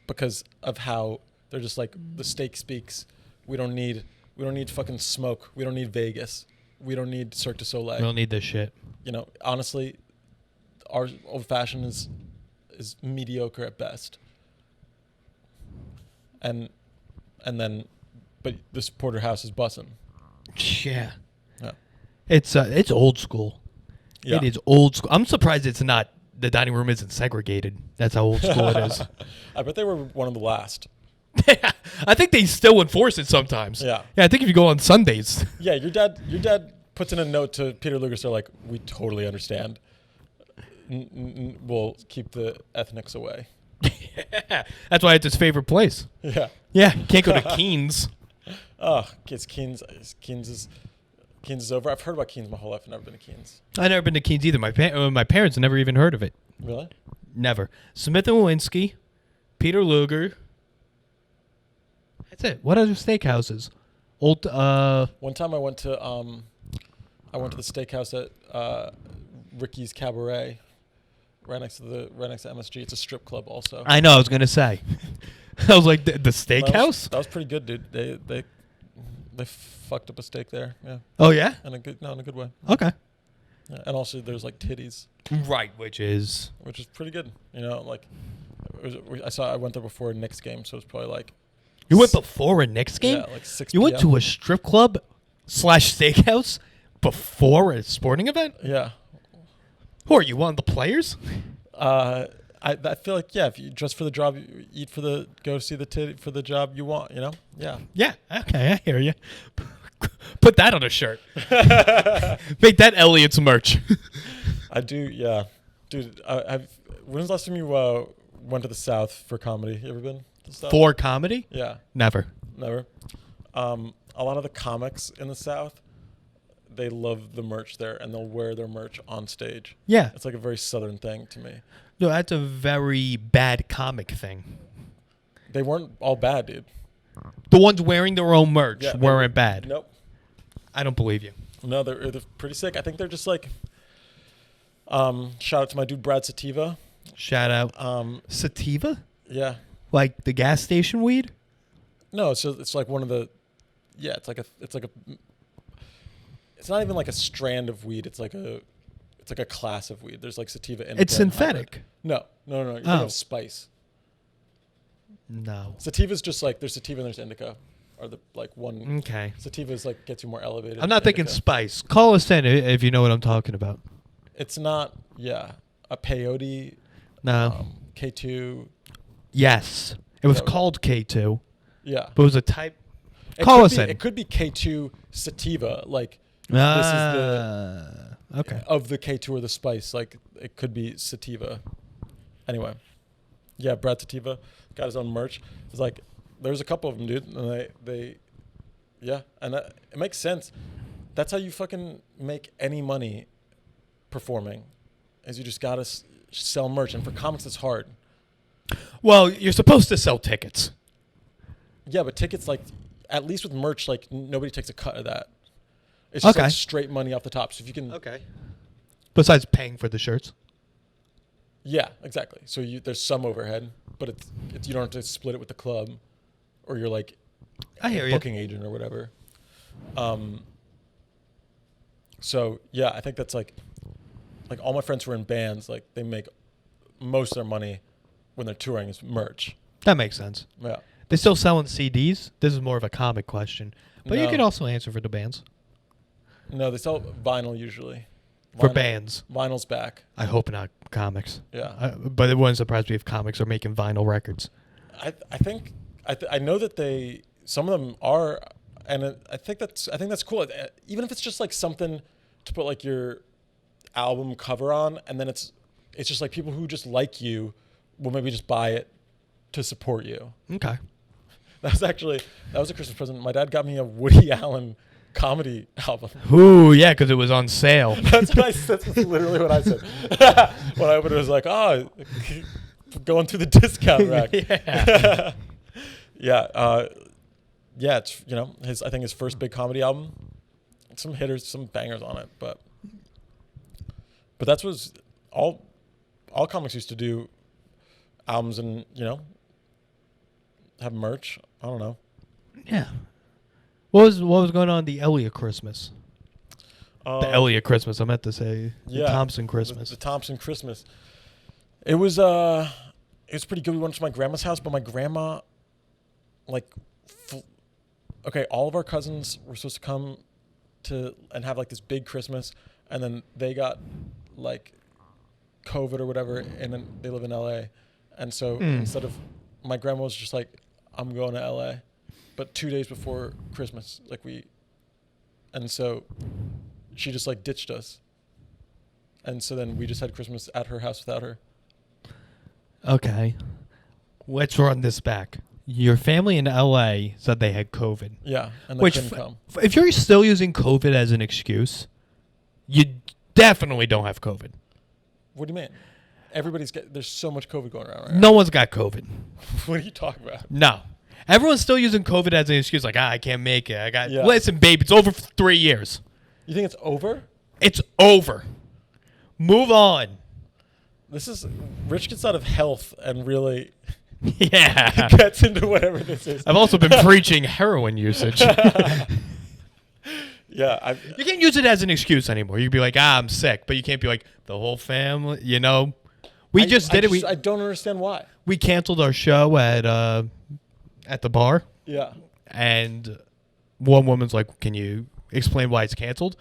[SPEAKER 2] Because of how they're just like, the steak speaks. We don't need fucking smoke. We don't need Vegas. We don't need Cirque du Soleil.
[SPEAKER 1] We don't need this shit.
[SPEAKER 2] Honestly, our old fashioned is mediocre at best. And then, but this porterhouse is bussin'.
[SPEAKER 1] Yeah.
[SPEAKER 2] Yeah.
[SPEAKER 1] It's old school.
[SPEAKER 2] Yeah.
[SPEAKER 1] It is old school. I'm surprised it's not, the dining room isn't segregated. That's how old school it is.
[SPEAKER 2] I bet they were one of the last.
[SPEAKER 1] I think they still enforce it sometimes.
[SPEAKER 2] Yeah.
[SPEAKER 1] Yeah, I think if you go on Sundays.
[SPEAKER 2] Yeah, your dad puts in a note to Peter Luger, so like, we totally understand. We'll keep the ethnics away.
[SPEAKER 1] That's why it's his favorite place.
[SPEAKER 2] Yeah.
[SPEAKER 1] Yeah, can't go to Keen's.
[SPEAKER 2] Oh, it's Keen's. Keen's is over. I've heard about Keen's my whole life. I've never been to Keen's.
[SPEAKER 1] I've never been to Keen's either. My parents never even heard of it.
[SPEAKER 2] Really?
[SPEAKER 1] Never. Smith & Lewinsky, Peter Luger. That's it. What other steakhouses? Old.
[SPEAKER 2] One time I went to the steakhouse at Ricky's Cabaret, right next to MSG. It's a strip club also.
[SPEAKER 1] I know. I was gonna say. I was like, the steakhouse.
[SPEAKER 2] That was pretty good, dude. They fucked up a steak there. Yeah.
[SPEAKER 1] Oh yeah.
[SPEAKER 2] In a good way.
[SPEAKER 1] Okay.
[SPEAKER 2] Yeah. And also there's like titties.
[SPEAKER 1] Right, which is
[SPEAKER 2] pretty good. Like I went there before a Knicks game, so it's probably like.
[SPEAKER 1] You went before a Knicks game?
[SPEAKER 2] Yeah, like 6
[SPEAKER 1] You went
[SPEAKER 2] p.m.
[SPEAKER 1] to a strip club / steakhouse before a sporting event?
[SPEAKER 2] Yeah.
[SPEAKER 1] Who are you, one of the players?
[SPEAKER 2] I feel like, yeah, if you dress for the job, you eat for go see the titty for the job you want, Yeah.
[SPEAKER 1] Yeah. Okay, I hear you. Put that on a shirt. Make that Eliot's merch.
[SPEAKER 2] I do, yeah. Dude, when's the last time you went to the South for comedy? You ever been to the South?
[SPEAKER 1] For comedy?
[SPEAKER 2] Yeah.
[SPEAKER 1] Never.
[SPEAKER 2] Never. A lot of the comics in the South, they love the merch there, and they'll wear their merch on stage.
[SPEAKER 1] Yeah.
[SPEAKER 2] It's like a very Southern thing to me.
[SPEAKER 1] No, that's a very bad comic thing.
[SPEAKER 2] They weren't all bad, dude.
[SPEAKER 1] The ones wearing their own merch
[SPEAKER 2] Yeah,
[SPEAKER 1] weren't bad.
[SPEAKER 2] Nope.
[SPEAKER 1] I don't believe you.
[SPEAKER 2] No, they're pretty sick. I think they're just like. Shout out to my dude Brad Sativa.
[SPEAKER 1] Shout out. Sativa?
[SPEAKER 2] Yeah.
[SPEAKER 1] Like the gas station weed?
[SPEAKER 2] No, it's like one of the. Yeah, it's like a. It's not even like a strand of weed. It's like a class of weed. There's like sativa indica.
[SPEAKER 1] It's synthetic.
[SPEAKER 2] No. You're thinking of spice.
[SPEAKER 1] No.
[SPEAKER 2] Sativa's just like there's sativa and there's indica, are the like one.
[SPEAKER 1] Okay.
[SPEAKER 2] Sativa is like gets you more elevated.
[SPEAKER 1] I'm not thinking
[SPEAKER 2] indica.
[SPEAKER 1] spice. Call us in if you know what I'm talking about.
[SPEAKER 2] It's not. Yeah, a peyote.
[SPEAKER 1] No.
[SPEAKER 2] K2.
[SPEAKER 1] Yes. It was
[SPEAKER 2] Yeah.
[SPEAKER 1] called K2.
[SPEAKER 2] Yeah.
[SPEAKER 1] But it was a type. Call us in.
[SPEAKER 2] It could be K2 sativa. Like this is the
[SPEAKER 1] okay.
[SPEAKER 2] of the K2 or the spice. Like it could be sativa. Anyway, yeah, Brad Sativa got his own merch. It's like there's a couple of them, dude, and they yeah, and it makes sense. That's how you fucking make any money performing, is you just gotta sell merch, and for comics it's hard.
[SPEAKER 1] Well, you're supposed to sell tickets.
[SPEAKER 2] Yeah, but tickets, like, at least with merch, like, nobody takes a cut of that. It's just
[SPEAKER 1] Okay.
[SPEAKER 2] like straight money off the top. So if you can,
[SPEAKER 1] Okay. Besides paying for the shirts.
[SPEAKER 2] yeah, exactly. So there's some overhead, but it's you don't have to split it with the club, or you're like,
[SPEAKER 1] I hear
[SPEAKER 2] a
[SPEAKER 1] you.
[SPEAKER 2] booking agent or whatever. So yeah, I think that's like all my friends who are in bands, like they make most of their money when they're touring is merch.
[SPEAKER 1] That makes sense.
[SPEAKER 2] Yeah.
[SPEAKER 1] They still selling CDs? This is more of a comic question. But you
[SPEAKER 2] No.
[SPEAKER 1] could also answer for the bands.
[SPEAKER 2] No, they sell vinyl usually.
[SPEAKER 1] For bands.
[SPEAKER 2] Vinyl's back.
[SPEAKER 1] I hope not comics.
[SPEAKER 2] Yeah.
[SPEAKER 1] But it wouldn't surprise me if comics are making vinyl records.
[SPEAKER 2] I know that some of them are, and I think that's cool. Even if it's just like something to put like your album cover on, and then it's just like people who just like you will maybe just buy it to support you.
[SPEAKER 1] Okay.
[SPEAKER 2] That was a Christmas present. My dad got me a Woody Allen comedy album.
[SPEAKER 1] Ooh, yeah, because it was on sale.
[SPEAKER 2] That's literally what I said. When I opened it, was like, oh, going through the discount rack.
[SPEAKER 1] Yeah.
[SPEAKER 2] Yeah. It's I think his first big comedy album. Some hitters, some bangers on it, but that was all comics used to do, albums and have merch. I don't know.
[SPEAKER 1] Yeah. What was going on the Eliot Christmas? The Eliot Christmas. I meant to say the Thompson Christmas.
[SPEAKER 2] The Thompson Christmas. It was pretty good. We went to my grandma's house, but my grandma, all of our cousins were supposed to come and have like this big Christmas, and then they got like COVID or whatever, and then they live in LA, and so instead of, my grandma was just like, I'm going to LA, but 2 days before Christmas, and so she just like ditched us, and so then we just had Christmas at her house without her.
[SPEAKER 1] Okay, let's run this back. Your family in LA said they had COVID.
[SPEAKER 2] Yeah, and they couldn't come.
[SPEAKER 1] If you're still using COVID as an excuse, you definitely don't have COVID.
[SPEAKER 2] What do you mean? There's so much COVID going around right
[SPEAKER 1] now. No one's got COVID.
[SPEAKER 2] What are you talking about?
[SPEAKER 1] No. Everyone's still using COVID as an excuse, like, I can't make it. Listen, babe, it's over for 3 years.
[SPEAKER 2] You think it's over?
[SPEAKER 1] It's over. Move on.
[SPEAKER 2] Rich gets out of health and really gets into whatever this is.
[SPEAKER 1] I've also been preaching heroin usage.
[SPEAKER 2] Yeah.
[SPEAKER 1] You can't use it as an excuse anymore. You'd be like, I'm sick, but you can't be like, the whole family, We just did it.
[SPEAKER 2] I don't understand why.
[SPEAKER 1] We canceled our show at the bar.
[SPEAKER 2] Yeah.
[SPEAKER 1] And one woman's like, can you explain why it's canceled?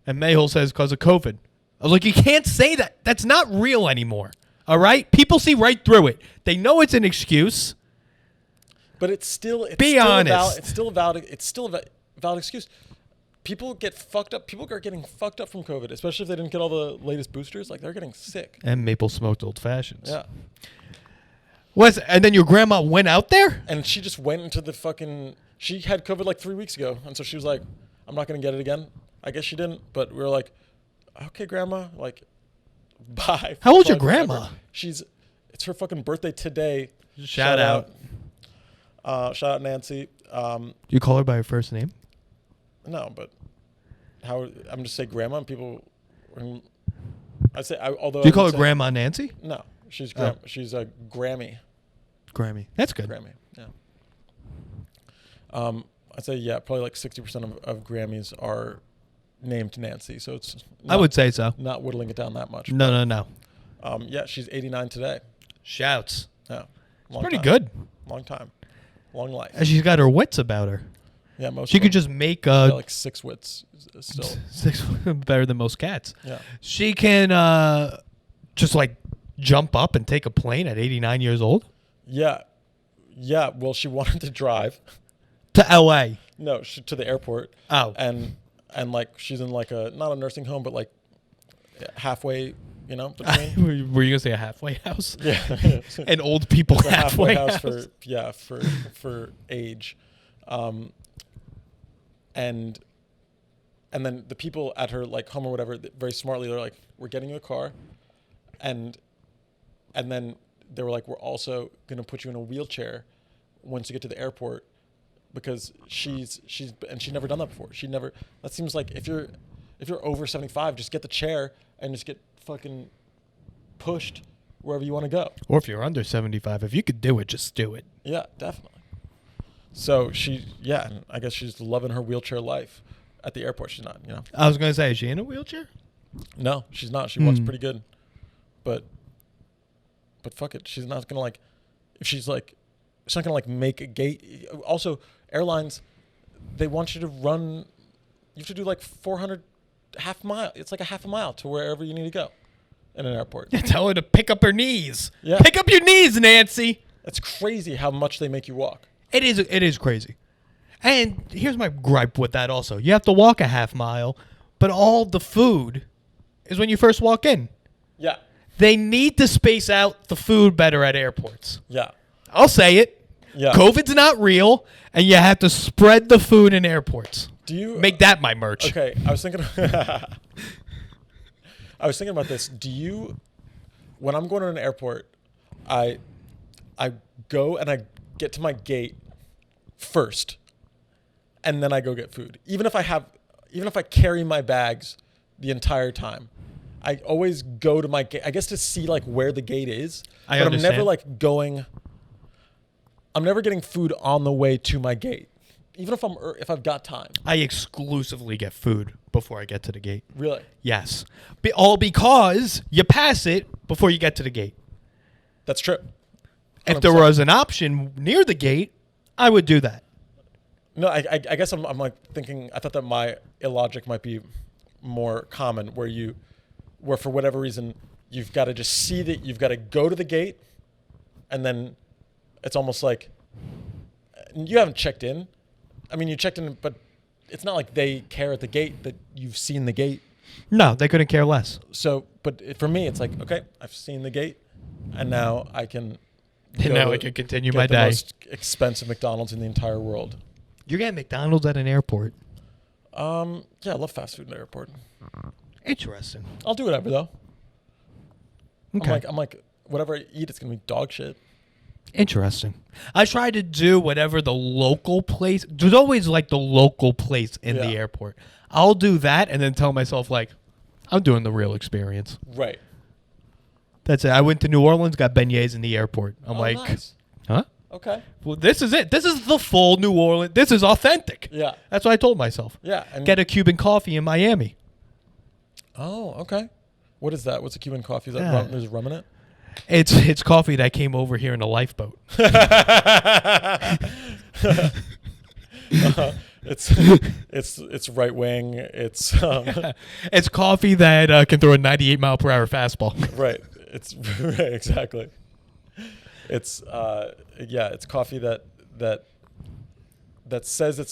[SPEAKER 1] And Mayhole says because of COVID. I was like, you can't say that. That's not real anymore. All right? People see right through it. They know it's an excuse.
[SPEAKER 2] But it's still
[SPEAKER 1] honest.
[SPEAKER 2] It's still a valid excuse. People get fucked up. People are getting fucked up from COVID, especially if they didn't get all the latest boosters. Like, they're getting sick.
[SPEAKER 1] And maple smoked old fashions.
[SPEAKER 2] Yeah.
[SPEAKER 1] And then your grandma went out there?
[SPEAKER 2] And she just went into she had COVID like 3 weeks ago. And so she was like, I'm not going to get it again. I guess she didn't. But we were like, okay, grandma, bye.
[SPEAKER 1] How old's your grandma?
[SPEAKER 2] It's her fucking birthday today.
[SPEAKER 1] Shout out.
[SPEAKER 2] Shout out Nancy.
[SPEAKER 1] Do you call her by her first name?
[SPEAKER 2] No, but I'm just say grandma, and people. I'd say although.
[SPEAKER 1] Do you call her Grandma Nancy?
[SPEAKER 2] No, she's she's a Grammy.
[SPEAKER 1] Grammy, that's good.
[SPEAKER 2] Grammy, yeah. I'd say probably like 60% of Grammys are named Nancy, so it's.
[SPEAKER 1] I would say so.
[SPEAKER 2] Not whittling it down that much.
[SPEAKER 1] No.
[SPEAKER 2] She's 89 today.
[SPEAKER 1] Shouts.
[SPEAKER 2] Yeah,
[SPEAKER 1] it's pretty good.
[SPEAKER 2] Long time, long life.
[SPEAKER 1] And she's got her wits about her.
[SPEAKER 2] Yeah, most.
[SPEAKER 1] She could just make
[SPEAKER 2] like 6 wits still.
[SPEAKER 1] 6 better than most cats.
[SPEAKER 2] Yeah.
[SPEAKER 1] She can just jump up and take a plane at 89 years old.
[SPEAKER 2] Yeah. Well, she wanted to drive
[SPEAKER 1] to L.A.
[SPEAKER 2] No, to the airport.
[SPEAKER 1] Oh.
[SPEAKER 2] And she's in not a nursing home, but halfway. Between.
[SPEAKER 1] Were you gonna say a halfway house?
[SPEAKER 2] Yeah.
[SPEAKER 1] An old people halfway house
[SPEAKER 2] for age. And then the people at her home or whatever, very smartly, they're like, we're getting you a car, and then they were like, we're also gonna put you in a wheelchair once you get to the airport, because she's never done that before. That seems like if you're over 75, just get the chair and just get fucking pushed wherever you want to go.
[SPEAKER 1] Or if you're under 75, if you could do it, just do it.
[SPEAKER 2] Yeah, definitely. So and I guess she's loving her wheelchair life. At the airport, she's not,
[SPEAKER 1] I was going to say, is she in a wheelchair?
[SPEAKER 2] No, she's not. She walks pretty good. But but fuck it. She's not gonna like, if she's like, she's not gonna like make a gate. Also, airlines, they want you to run. You have to do like 400 half mile. It's like a half a mile to wherever you need to go in an airport.
[SPEAKER 1] Yeah, tell her to pick up her knees.
[SPEAKER 2] Yeah.
[SPEAKER 1] Pick up your knees, Nancy.
[SPEAKER 2] It's crazy how much they make you walk.
[SPEAKER 1] It is crazy. And here's my gripe with that also. You have to walk a half mile, but all the food is when you first walk in.
[SPEAKER 2] Yeah.
[SPEAKER 1] They need to space out the food better at airports.
[SPEAKER 2] Yeah.
[SPEAKER 1] I'll say it.
[SPEAKER 2] Yeah.
[SPEAKER 1] COVID's not real, and you have to spread the food in airports.
[SPEAKER 2] Do you
[SPEAKER 1] make that my merch?
[SPEAKER 2] Okay, I was thinking about this. Do you, when I'm going to an airport, I go and I get to my gate first, and then I go get food. Even if I carry my bags the entire time, I always go to my gate. I guess to see like where the gate is.
[SPEAKER 1] I
[SPEAKER 2] but
[SPEAKER 1] understand.
[SPEAKER 2] I'm never like going. I'm never getting food on the way to my gate, even if I've got time.
[SPEAKER 1] I exclusively get food before I get to the gate.
[SPEAKER 2] Really?
[SPEAKER 1] Yes. All because you pass it before you get to the gate.
[SPEAKER 2] That's true. 100%.
[SPEAKER 1] If there was an option near the gate, I would do that.
[SPEAKER 2] No, I guess I'm like thinking. I thought that my illogic might be more common, where for whatever reason you've got to just see that you've got to go to the gate, and then it's almost like you haven't checked in. I mean, you checked in, but it's not like they care at the gate that you've seen the gate.
[SPEAKER 1] No, they couldn't care less.
[SPEAKER 2] So, but for me, it's like, okay, I've seen the gate, and now I can.
[SPEAKER 1] Now I can continue
[SPEAKER 2] get
[SPEAKER 1] my
[SPEAKER 2] the
[SPEAKER 1] day.
[SPEAKER 2] most expensive McDonald's in the entire world.
[SPEAKER 1] You're getting McDonald's at an airport.
[SPEAKER 2] Yeah, I love fast food in the airport.
[SPEAKER 1] Interesting.
[SPEAKER 2] I'll do whatever though.
[SPEAKER 1] Okay.
[SPEAKER 2] I'm like, whatever I eat, it's gonna be dog shit.
[SPEAKER 1] Interesting. I try to do whatever the local place. There's always like the local place in the airport. I'll do that and then tell myself like, I'm doing the real experience.
[SPEAKER 2] Right.
[SPEAKER 1] That's it. I went to New Orleans, got beignets in the airport. I'm like,
[SPEAKER 2] nice.
[SPEAKER 1] huh?
[SPEAKER 2] Okay.
[SPEAKER 1] Well, this is it. This is the full New Orleans. This is authentic.
[SPEAKER 2] Yeah.
[SPEAKER 1] That's what I told myself.
[SPEAKER 2] Yeah. And
[SPEAKER 1] Get a Cuban coffee in Miami.
[SPEAKER 2] Oh, okay. What is that? What's a Cuban coffee? Is that
[SPEAKER 1] Yeah.
[SPEAKER 2] rum? There's rum in it?
[SPEAKER 1] It's coffee that came over here in a lifeboat.
[SPEAKER 2] It's right wing. It's
[SPEAKER 1] It's coffee that can throw a 98-mile-per-hour fastball.
[SPEAKER 2] right. It's right, exactly. It's it's coffee that says that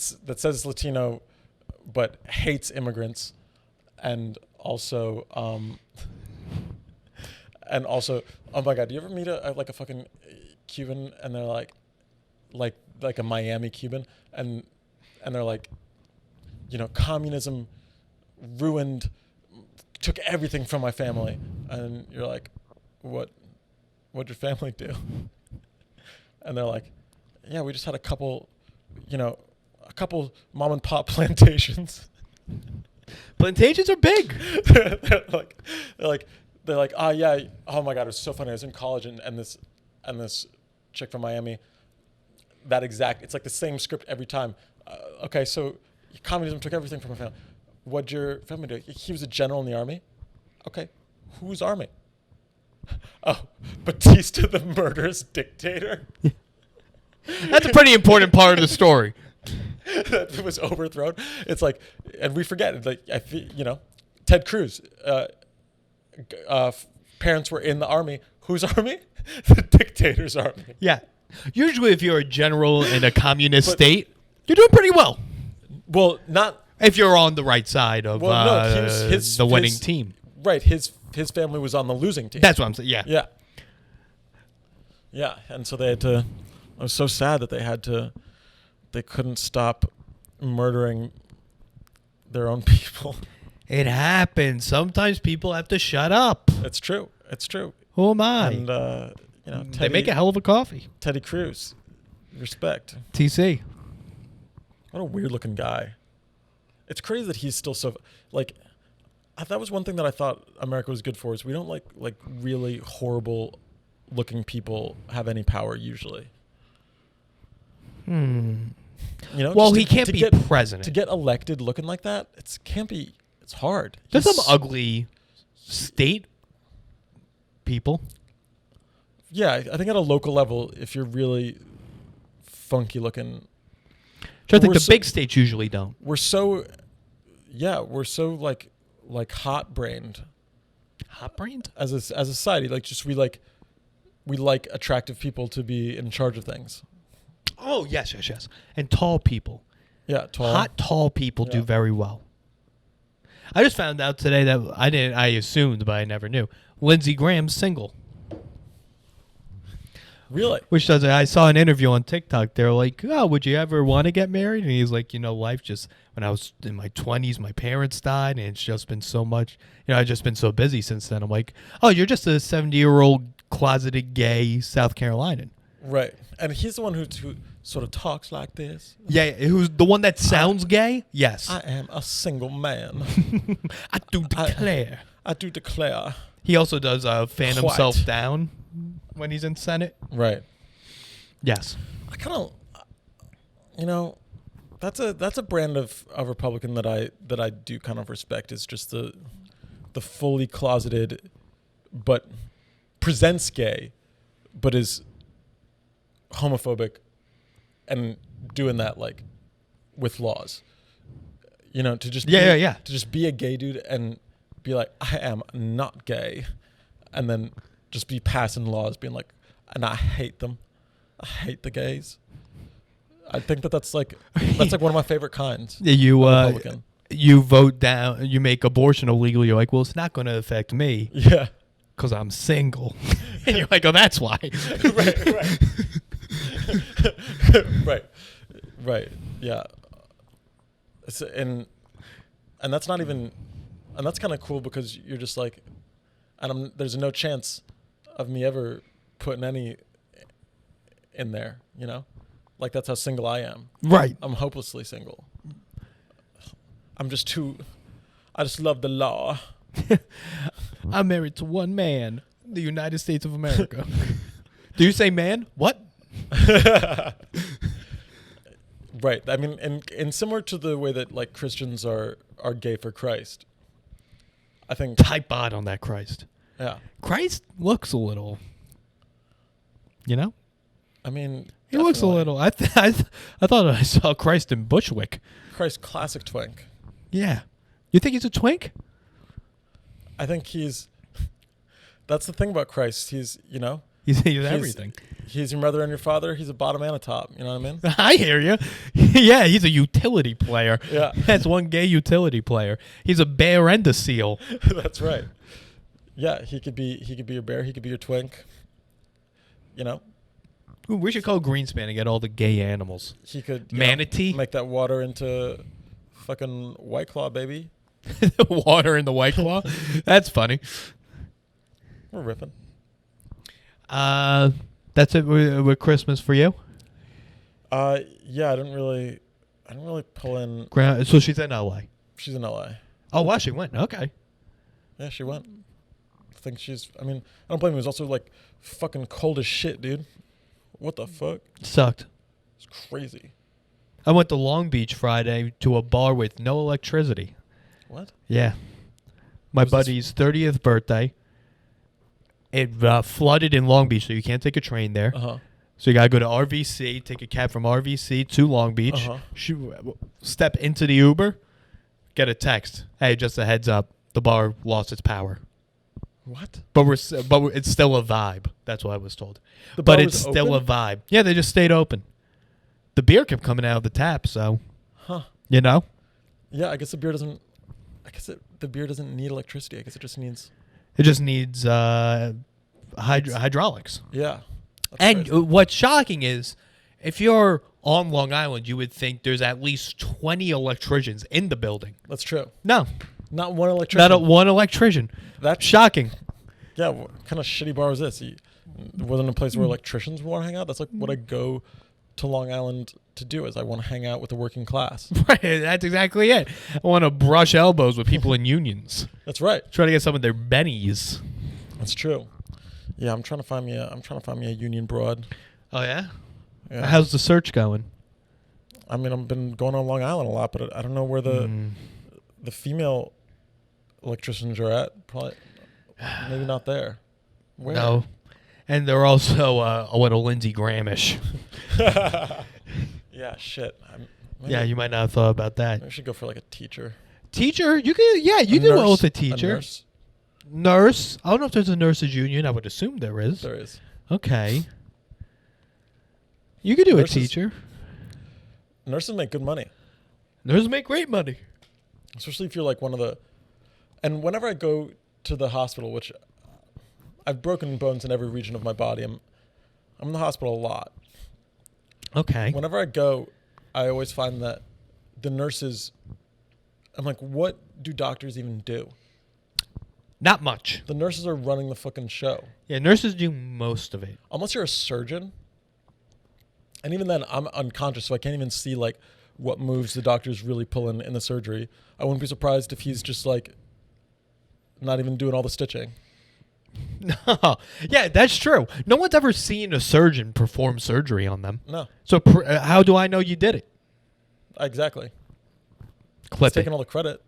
[SPEAKER 2] says it's Latino, but hates immigrants, and also oh my god, do you ever meet a fucking Cuban and they're like a Miami Cuban and they're like, communism ruined, took everything from my family, and you're like, what'd your family do? And they're like, yeah, we just had a couple mom and pop plantations.
[SPEAKER 1] Plantations are big.
[SPEAKER 2] they're like, oh yeah, oh my god, it was so funny. I was in college and this chick from Miami, it's like the same script every time. Okay, so communism took everything from my family. What'd your family do? He was a general in the army. Okay, whose army? Oh, Batista, the murderous dictator.
[SPEAKER 1] That's a pretty important part of the story.
[SPEAKER 2] That was overthrown. It's like, and we forget. Like, Ted Cruz. Parents were in the army. Whose army? The dictator's army.
[SPEAKER 1] Yeah. Usually, if you're a general in a communist state, you're doing pretty well.
[SPEAKER 2] Well, not
[SPEAKER 1] if you're on the right side of the winning team.
[SPEAKER 2] Right. His family was on the losing team.
[SPEAKER 1] That's what I'm saying. Yeah.
[SPEAKER 2] Yeah. Yeah, and so they had to. I was so sad that they couldn't stop murdering their own people.
[SPEAKER 1] It happens. Sometimes people have to shut up.
[SPEAKER 2] It's true. It's true.
[SPEAKER 1] Who am I?
[SPEAKER 2] And
[SPEAKER 1] they make a hell of a coffee.
[SPEAKER 2] Teddy Cruz, respect.
[SPEAKER 1] TC.
[SPEAKER 2] What a weird looking guy. It's crazy that he's still so like. That was one thing that I thought America was good for, is we don't like really horrible looking people have any power usually.
[SPEAKER 1] Well, he can't be president.
[SPEAKER 2] To get elected looking like that, it's hard.
[SPEAKER 1] There's some ugly state people.
[SPEAKER 2] Yeah, I think at a local level, if you're really funky looking,
[SPEAKER 1] Which I think
[SPEAKER 2] we're
[SPEAKER 1] the
[SPEAKER 2] so-
[SPEAKER 1] big states usually don't.
[SPEAKER 2] we're so like hot brained
[SPEAKER 1] Hot brained?
[SPEAKER 2] as a society. Like just we like attractive people to be in charge of things.
[SPEAKER 1] Oh, yes. And tall people.
[SPEAKER 2] Yeah, tall.
[SPEAKER 1] Hot, tall people do
[SPEAKER 2] Yeah.
[SPEAKER 1] very well. I just found out today that I assumed, but I never knew. Lindsey Graham's single.
[SPEAKER 2] Really?
[SPEAKER 1] Which does I saw an interview on TikTok. They're like, "Oh, would you ever want to get married?" And he's like, life just when I was in my 20s, my parents died, and it's just been so much. I've just been so busy since then. I'm like, "Oh, you're just a 70-year-old closeted gay South Carolinian."
[SPEAKER 2] Right. And he's the one who sort of talks like this.
[SPEAKER 1] Yeah, who's the one that sounds gay? Yes.
[SPEAKER 2] I am a single man.
[SPEAKER 1] I do declare.
[SPEAKER 2] I do declare.
[SPEAKER 1] He also does fan
[SPEAKER 2] What?
[SPEAKER 1] himself down when he's in Senate.
[SPEAKER 2] Right.
[SPEAKER 1] Yes.
[SPEAKER 2] I kind of, that's a brand of Republican that I do kind of respect. Is just the fully closeted, but presents gay, but is homophobic, and doing that like with laws. To just
[SPEAKER 1] Yeah.
[SPEAKER 2] to just be a gay dude and be like, I am not gay, and then just be passing laws being like, and I hate them. I hate the gays. I think that's like one of my favorite kinds.
[SPEAKER 1] You
[SPEAKER 2] of Republican.
[SPEAKER 1] you vote down, you make abortion illegal. You're like, well, it's not going to affect me
[SPEAKER 2] Yeah.
[SPEAKER 1] because I'm single. And you're like, oh, that's why.
[SPEAKER 2] Right. Yeah. And that's not even, and that's kind of cool because you're just like, and there's no chance of me ever putting any in there, like that's how single I am.
[SPEAKER 1] Right.
[SPEAKER 2] I'm hopelessly single. I just love the law.
[SPEAKER 1] I'm married to one man, the United States of America. Do you say man? What?
[SPEAKER 2] Right. I mean, and similar to the way that like Christians are gay for Christ. I think
[SPEAKER 1] Type odd on that Christ.
[SPEAKER 2] Yeah.
[SPEAKER 1] Christ looks a little,
[SPEAKER 2] I mean,
[SPEAKER 1] he looks a
[SPEAKER 2] definitely.
[SPEAKER 1] little. I thought I saw Christ in Bushwick.
[SPEAKER 2] Christ classic twink.
[SPEAKER 1] Yeah. You think he's a twink?
[SPEAKER 2] I think that's the thing about Christ. He's
[SPEAKER 1] He's everything.
[SPEAKER 2] He's your mother and your father. He's a bottom and a top. You know what I mean?
[SPEAKER 1] I hear you. Yeah, he's a utility player.
[SPEAKER 2] Yeah.
[SPEAKER 1] That's one gay utility player. He's a bear and a seal.
[SPEAKER 2] That's right. Yeah, he could be your bear. He could be your twink.
[SPEAKER 1] Ooh, we should call Greenspan and get all the gay animals.
[SPEAKER 2] He could
[SPEAKER 1] Manatee?
[SPEAKER 2] make that water into fucking White Claw, baby.
[SPEAKER 1] Water in the White Claw. That's funny.
[SPEAKER 2] We're ripping.
[SPEAKER 1] That's it with Christmas for you?
[SPEAKER 2] Yeah, I didn't really pull in.
[SPEAKER 1] So she's in LA.
[SPEAKER 2] She's in LA.
[SPEAKER 1] Oh, wow, she went. Okay.
[SPEAKER 2] Yeah, she went. I think I don't blame him. It was also like fucking cold as shit, dude. What the fuck?
[SPEAKER 1] Sucked.
[SPEAKER 2] It's crazy.
[SPEAKER 1] I went to Long Beach Friday to a bar with no electricity.
[SPEAKER 2] What?
[SPEAKER 1] Yeah. My
[SPEAKER 2] Was this-
[SPEAKER 1] buddy's 30th birthday. It flooded in Long Beach, so you can't take a train there.
[SPEAKER 2] Uh-huh.
[SPEAKER 1] So you got to go to RVC, take a cab from RVC to Long Beach,
[SPEAKER 2] Uh-huh.
[SPEAKER 1] step into the Uber, get a text. Hey, just a heads up, the bar lost its power.
[SPEAKER 2] What?
[SPEAKER 1] But it's still a vibe. That's what I was told.
[SPEAKER 2] The
[SPEAKER 1] But
[SPEAKER 2] bar
[SPEAKER 1] it's
[SPEAKER 2] was
[SPEAKER 1] still
[SPEAKER 2] open?
[SPEAKER 1] a vibe. Yeah, they just stayed open. The beer kept coming out of the tap, so
[SPEAKER 2] Huh.
[SPEAKER 1] you know.
[SPEAKER 2] Yeah, I guess the beer doesn't. The beer doesn't need electricity. I guess it just needs.
[SPEAKER 1] It just needs hydraulics.
[SPEAKER 2] Yeah. That's
[SPEAKER 1] And
[SPEAKER 2] crazy.
[SPEAKER 1] what's shocking is, if you're on Long Island, you would think there's at least 20 electricians in the building.
[SPEAKER 2] That's true.
[SPEAKER 1] No,
[SPEAKER 2] Not one electrician.
[SPEAKER 1] not one electrician.
[SPEAKER 2] That's
[SPEAKER 1] Shocking.
[SPEAKER 2] Yeah. What kind of shitty bar was this? It wasn't a place where electricians want to hang out. That's like what I go to Long Island to do. Is I want to hang out with the working class.
[SPEAKER 1] Right, that's exactly it. I want to brush elbows with people in unions.
[SPEAKER 2] That's right.
[SPEAKER 1] Try to get some of their bennies.
[SPEAKER 2] That's true. Yeah, I'm trying to find me a union broad.
[SPEAKER 1] Oh yeah?
[SPEAKER 2] Yeah.
[SPEAKER 1] How's the search going?
[SPEAKER 2] I mean, I've been going on Long Island a lot, but I don't know where the female electricians are at. Probably maybe not there. Where?
[SPEAKER 1] No. And they're also a little Lindsey Grahamish.
[SPEAKER 2] Yeah, shit.
[SPEAKER 1] Yeah, you might not have thought about that.
[SPEAKER 2] I should go for like a teacher.
[SPEAKER 1] Teacher? You could, yeah, you do well with a teacher.
[SPEAKER 2] A nurse.
[SPEAKER 1] Nurse? I don't know if there's a nurses union. I would assume there is.
[SPEAKER 2] There is.
[SPEAKER 1] Okay. You could do
[SPEAKER 2] Nurses-
[SPEAKER 1] a teacher.
[SPEAKER 2] Nurses make good money,
[SPEAKER 1] Nurses make great money.
[SPEAKER 2] especially if you're like one of the. And whenever I go to the hospital, which I've broken bones in every region of my body, I'm in the hospital a lot.
[SPEAKER 1] Okay.
[SPEAKER 2] Whenever I go, I always find that the nurses. I'm like, what do doctors even do?
[SPEAKER 1] Not much.
[SPEAKER 2] The nurses are running the fucking show.
[SPEAKER 1] Yeah, nurses do most of it.
[SPEAKER 2] Unless you're a surgeon. And even then, I'm unconscious, so I can't even see like what moves the doctor's really pulling in the surgery. I wouldn't be surprised if he's just like not even doing all the stitching.
[SPEAKER 1] No. Yeah, that's true. No one's ever seen a surgeon perform surgery on them.
[SPEAKER 2] No,
[SPEAKER 1] So how do I know you did it?
[SPEAKER 2] exactly.
[SPEAKER 1] Clip
[SPEAKER 2] He's taking
[SPEAKER 1] it.
[SPEAKER 2] all the credit.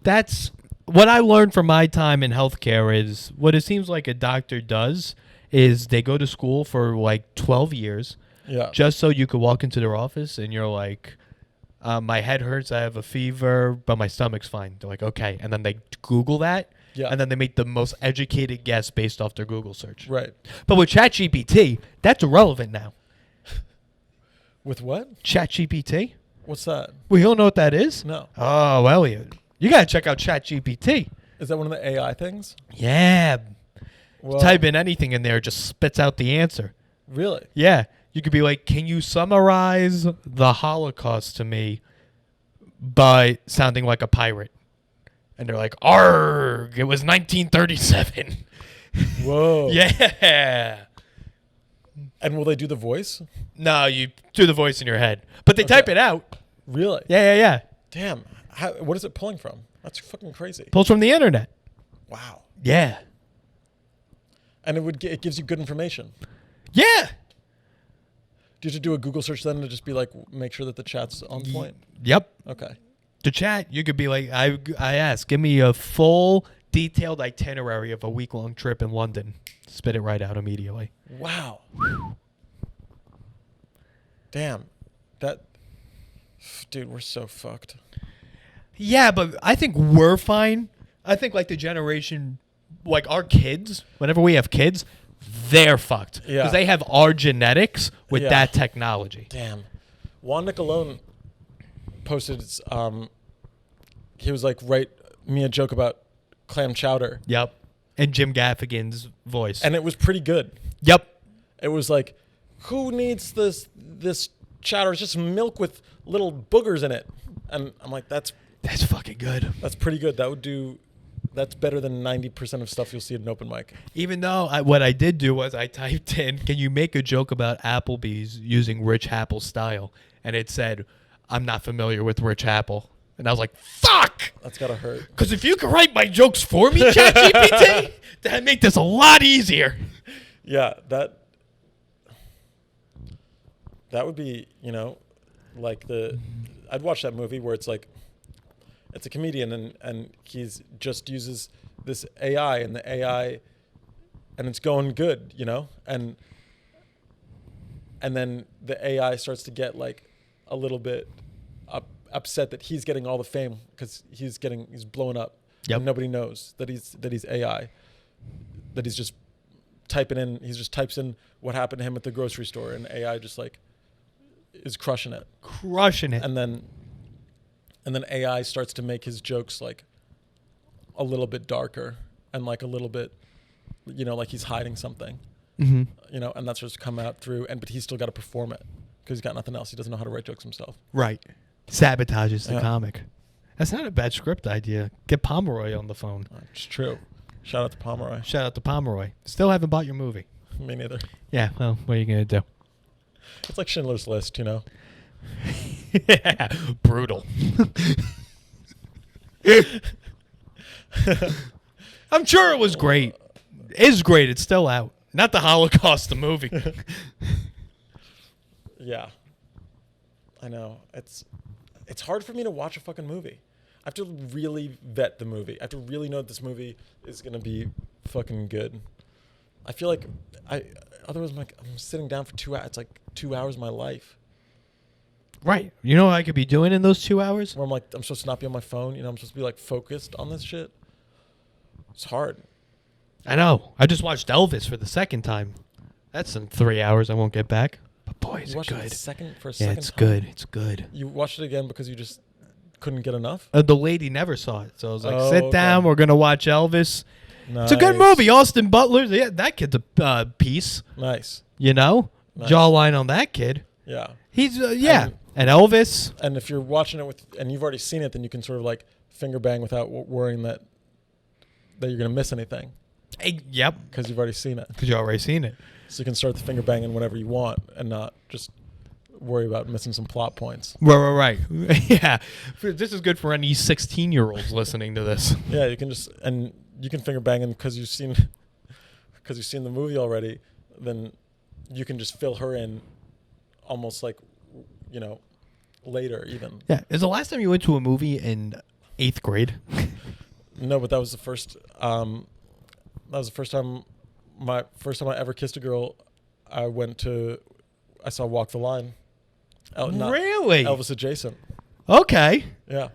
[SPEAKER 1] That's what I learned from my time in healthcare is what it seems like a doctor does is they go to school for like 12 years
[SPEAKER 2] Yeah.
[SPEAKER 1] just so you could walk into their office and you're like, my head hurts, I have a fever, but my stomach's fine. They're like, okay. And then they Google that.
[SPEAKER 2] Yeah.
[SPEAKER 1] And then they make the most educated guess based off their Google search.
[SPEAKER 2] Right.
[SPEAKER 1] But with ChatGPT, that's irrelevant now.
[SPEAKER 2] With what?
[SPEAKER 1] ChatGPT?
[SPEAKER 2] What's that?
[SPEAKER 1] We don't know what that is?
[SPEAKER 2] No.
[SPEAKER 1] Oh, Eliot. You got to check out ChatGPT.
[SPEAKER 2] Is that one of the AI things?
[SPEAKER 1] Yeah.
[SPEAKER 2] Well,
[SPEAKER 1] Type in anything in there, it just spits out the answer.
[SPEAKER 2] Really?
[SPEAKER 1] Yeah. You could be like, can you summarize the Holocaust to me by sounding like a pirate? And they're like, arg, it was 1937.
[SPEAKER 2] Whoa.
[SPEAKER 1] Yeah.
[SPEAKER 2] And will they do the voice?
[SPEAKER 1] No, you do the voice in your head. But they
[SPEAKER 2] Okay.
[SPEAKER 1] type it out.
[SPEAKER 2] Really?
[SPEAKER 1] Yeah.
[SPEAKER 2] Damn. What is it pulling from? That's fucking crazy.
[SPEAKER 1] Pulls from the internet.
[SPEAKER 2] Wow.
[SPEAKER 1] Yeah.
[SPEAKER 2] And it gives you good information.
[SPEAKER 1] Yeah.
[SPEAKER 2] Do you have to do a Google search then to just be like, make sure that the chat's on point?
[SPEAKER 1] Yep.
[SPEAKER 2] Okay.
[SPEAKER 1] To chat, you could be like, I ask, give me a full detailed itinerary of a week-long trip in London. Spit it right out immediately.
[SPEAKER 2] Wow. Damn. Dude, we're so fucked.
[SPEAKER 1] Yeah, but I think we're fine. I think like the generation, like our kids, whenever we have kids, they're fucked.
[SPEAKER 2] Yeah.
[SPEAKER 1] Because they have our genetics with
[SPEAKER 2] Yeah.
[SPEAKER 1] that technology.
[SPEAKER 2] Damn. Juan Niccolone posted, he was like, write me a joke about clam chowder.
[SPEAKER 1] Yep. And Jim Gaffigan's voice.
[SPEAKER 2] And it was pretty good.
[SPEAKER 1] Yep.
[SPEAKER 2] It was like, who needs this chowder? It's just milk with little boogers in it. And I'm like, that's
[SPEAKER 1] fucking good.
[SPEAKER 2] That's pretty good. That's better than 90% of stuff you'll see at an open mic.
[SPEAKER 1] Even though what I did do was I typed in, can you make a joke about Applebee's using Rich Apple style? And it said, I'm not familiar with Rich Apple. And I was like, fuck!
[SPEAKER 2] That's gotta hurt.
[SPEAKER 1] Because if you could write my jokes for me, ChatGPT, that'd make this a lot easier.
[SPEAKER 2] Yeah, that would be, like I'd watch that movie where it's like, it's a comedian and he's just uses this AI and the AI and it's going good, and then the AI starts to get like a little bit upset that he's getting all the fame because he's blowing up.
[SPEAKER 1] Yep.
[SPEAKER 2] And nobody knows that he's AI, that he's just typing in. He just types in what happened to him at the grocery store, and AI just like is crushing it. And then AI starts to make his jokes like a little bit darker and like a little bit, like he's hiding something.
[SPEAKER 1] Mm-hmm.
[SPEAKER 2] And that's just come out through. But he's still got to perform it because he's got nothing else. He doesn't know how to write jokes himself.
[SPEAKER 1] Right. Sabotages the
[SPEAKER 2] Yeah.
[SPEAKER 1] comic. That's not a bad script idea. Get Pomeroy on the phone.
[SPEAKER 2] It's true. Shout out to Pomeroy.
[SPEAKER 1] Shout out to Pomeroy. Still haven't bought your movie.
[SPEAKER 2] Me neither.
[SPEAKER 1] Yeah, well, what are you going to do?
[SPEAKER 2] It's like Schindler's List,
[SPEAKER 1] Yeah, brutal. I'm sure it was great. It's great. It's still out. Not the Holocaust, the movie.
[SPEAKER 2] Yeah. I know. It's hard for me to watch a fucking movie. I have to really vet the movie. I have to really know that this movie is going to be fucking good. I feel like otherwise I'm sitting down for 2 hours. It's like 2 hours of my life.
[SPEAKER 1] Right. You know what I could be doing in those 2 hours?
[SPEAKER 2] Where I'm like, I'm supposed to not be on my phone. I'm supposed to be like focused on this shit. It's hard.
[SPEAKER 1] I know. I just watched Elvis for the second time. That's in 3 hours I won't get back. But boy, is it good.
[SPEAKER 2] For a second
[SPEAKER 1] Yeah, it's
[SPEAKER 2] time.
[SPEAKER 1] good. It's good.
[SPEAKER 2] You watched it again because you just couldn't get enough?
[SPEAKER 1] The lady never saw it. So I was like, sit down. We're going to watch Elvis.
[SPEAKER 2] Nice.
[SPEAKER 1] It's a good movie. Austin Butler. Yeah, that kid's a piece.
[SPEAKER 2] Nice.
[SPEAKER 1] Nice. Jawline on that kid.
[SPEAKER 2] Yeah.
[SPEAKER 1] He's, And Elvis.
[SPEAKER 2] And if you're watching it and you've already seen it, then you can sort of like finger bang without worrying that you're going to miss anything.
[SPEAKER 1] Yep.
[SPEAKER 2] Because you've already seen it.
[SPEAKER 1] Because you've already seen it.
[SPEAKER 2] So you can start the finger banging whenever you want and not just worry about missing some plot points.
[SPEAKER 1] Right. Yeah. This is good for any 16-year-olds listening to this.
[SPEAKER 2] Yeah, you can finger bang because you've seen the movie already, then you can just fill her in almost like, later even.
[SPEAKER 1] Yeah. Is the last time you went to a movie in 8th grade?
[SPEAKER 2] No, but that was the first time my first time I ever kissed a girl. I saw Walk the Line.
[SPEAKER 1] Really?
[SPEAKER 2] Elvis adjacent.
[SPEAKER 1] Okay.
[SPEAKER 2] Yeah.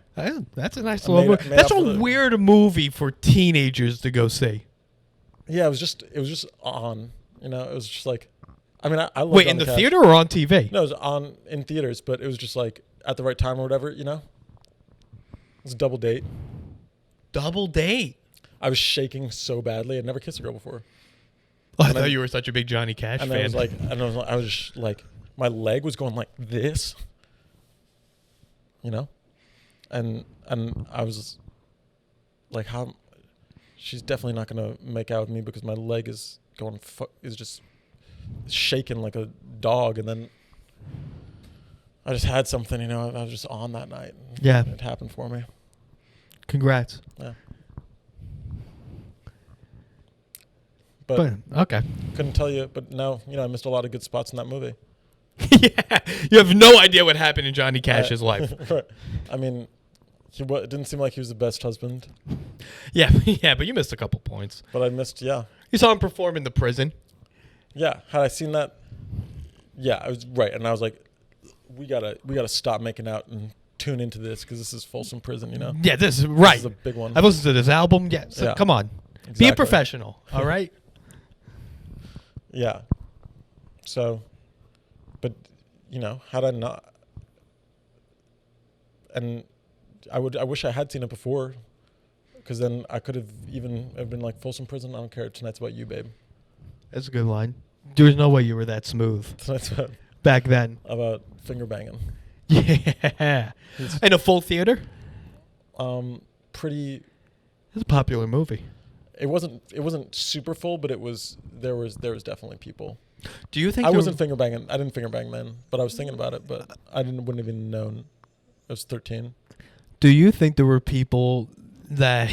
[SPEAKER 1] That's a nice little movie. That's a weird movie for teenagers to go see.
[SPEAKER 2] Yeah, it was just on. It was just like, I mean, I loved
[SPEAKER 1] Wait, in the theater or on TV?
[SPEAKER 2] No, it was on in theaters, but it was just like at the right time or whatever. It was a double date.
[SPEAKER 1] Double date.
[SPEAKER 2] I was shaking so badly. I'd never kissed a girl before.
[SPEAKER 1] Oh, I thought you were such a big Johnny Cash fan.
[SPEAKER 2] I was just like, my leg was going like this. And I was like, how? She's definitely not gonna make out with me because my leg is just shaking like a dog. And then I just had something, I was just on that night.
[SPEAKER 1] Yeah,
[SPEAKER 2] it happened for me.
[SPEAKER 1] Congrats.
[SPEAKER 2] Yeah.
[SPEAKER 1] But okay.
[SPEAKER 2] Couldn't tell you, but no, I missed a lot of good spots in that movie.
[SPEAKER 1] Yeah, you have no idea what happened in Johnny Cash's life.
[SPEAKER 2] Right. I mean, it didn't seem like he was the best husband.
[SPEAKER 1] Yeah, but you missed a couple points.
[SPEAKER 2] But I missed, yeah.
[SPEAKER 1] You saw him perform in the prison.
[SPEAKER 2] Yeah, had I seen that, yeah, I was right, and I was like, we gotta stop making out and tune into this because this is Folsom Prison,
[SPEAKER 1] Yeah, this is right.
[SPEAKER 2] This is a big one.
[SPEAKER 1] I've listened to this album. Yeah, so come on, exactly. Be a professional. All right.
[SPEAKER 2] Yeah. So, but had I not, and I wish I had seen it before, because then I could have been like, Folsom Prison, I don't care. Tonight's about you, babe.
[SPEAKER 1] That's a good line. There's no way you were that smooth back then.
[SPEAKER 2] About finger banging.
[SPEAKER 1] Yeah. In a full theater?
[SPEAKER 2] Pretty.
[SPEAKER 1] It's a popular movie.
[SPEAKER 2] It wasn't super full, but there was definitely people.
[SPEAKER 1] Do you think
[SPEAKER 2] I wasn't finger banging? I didn't finger bang then, but I was thinking about it. But wouldn't have even known. I was 13.
[SPEAKER 1] Do you think there were people that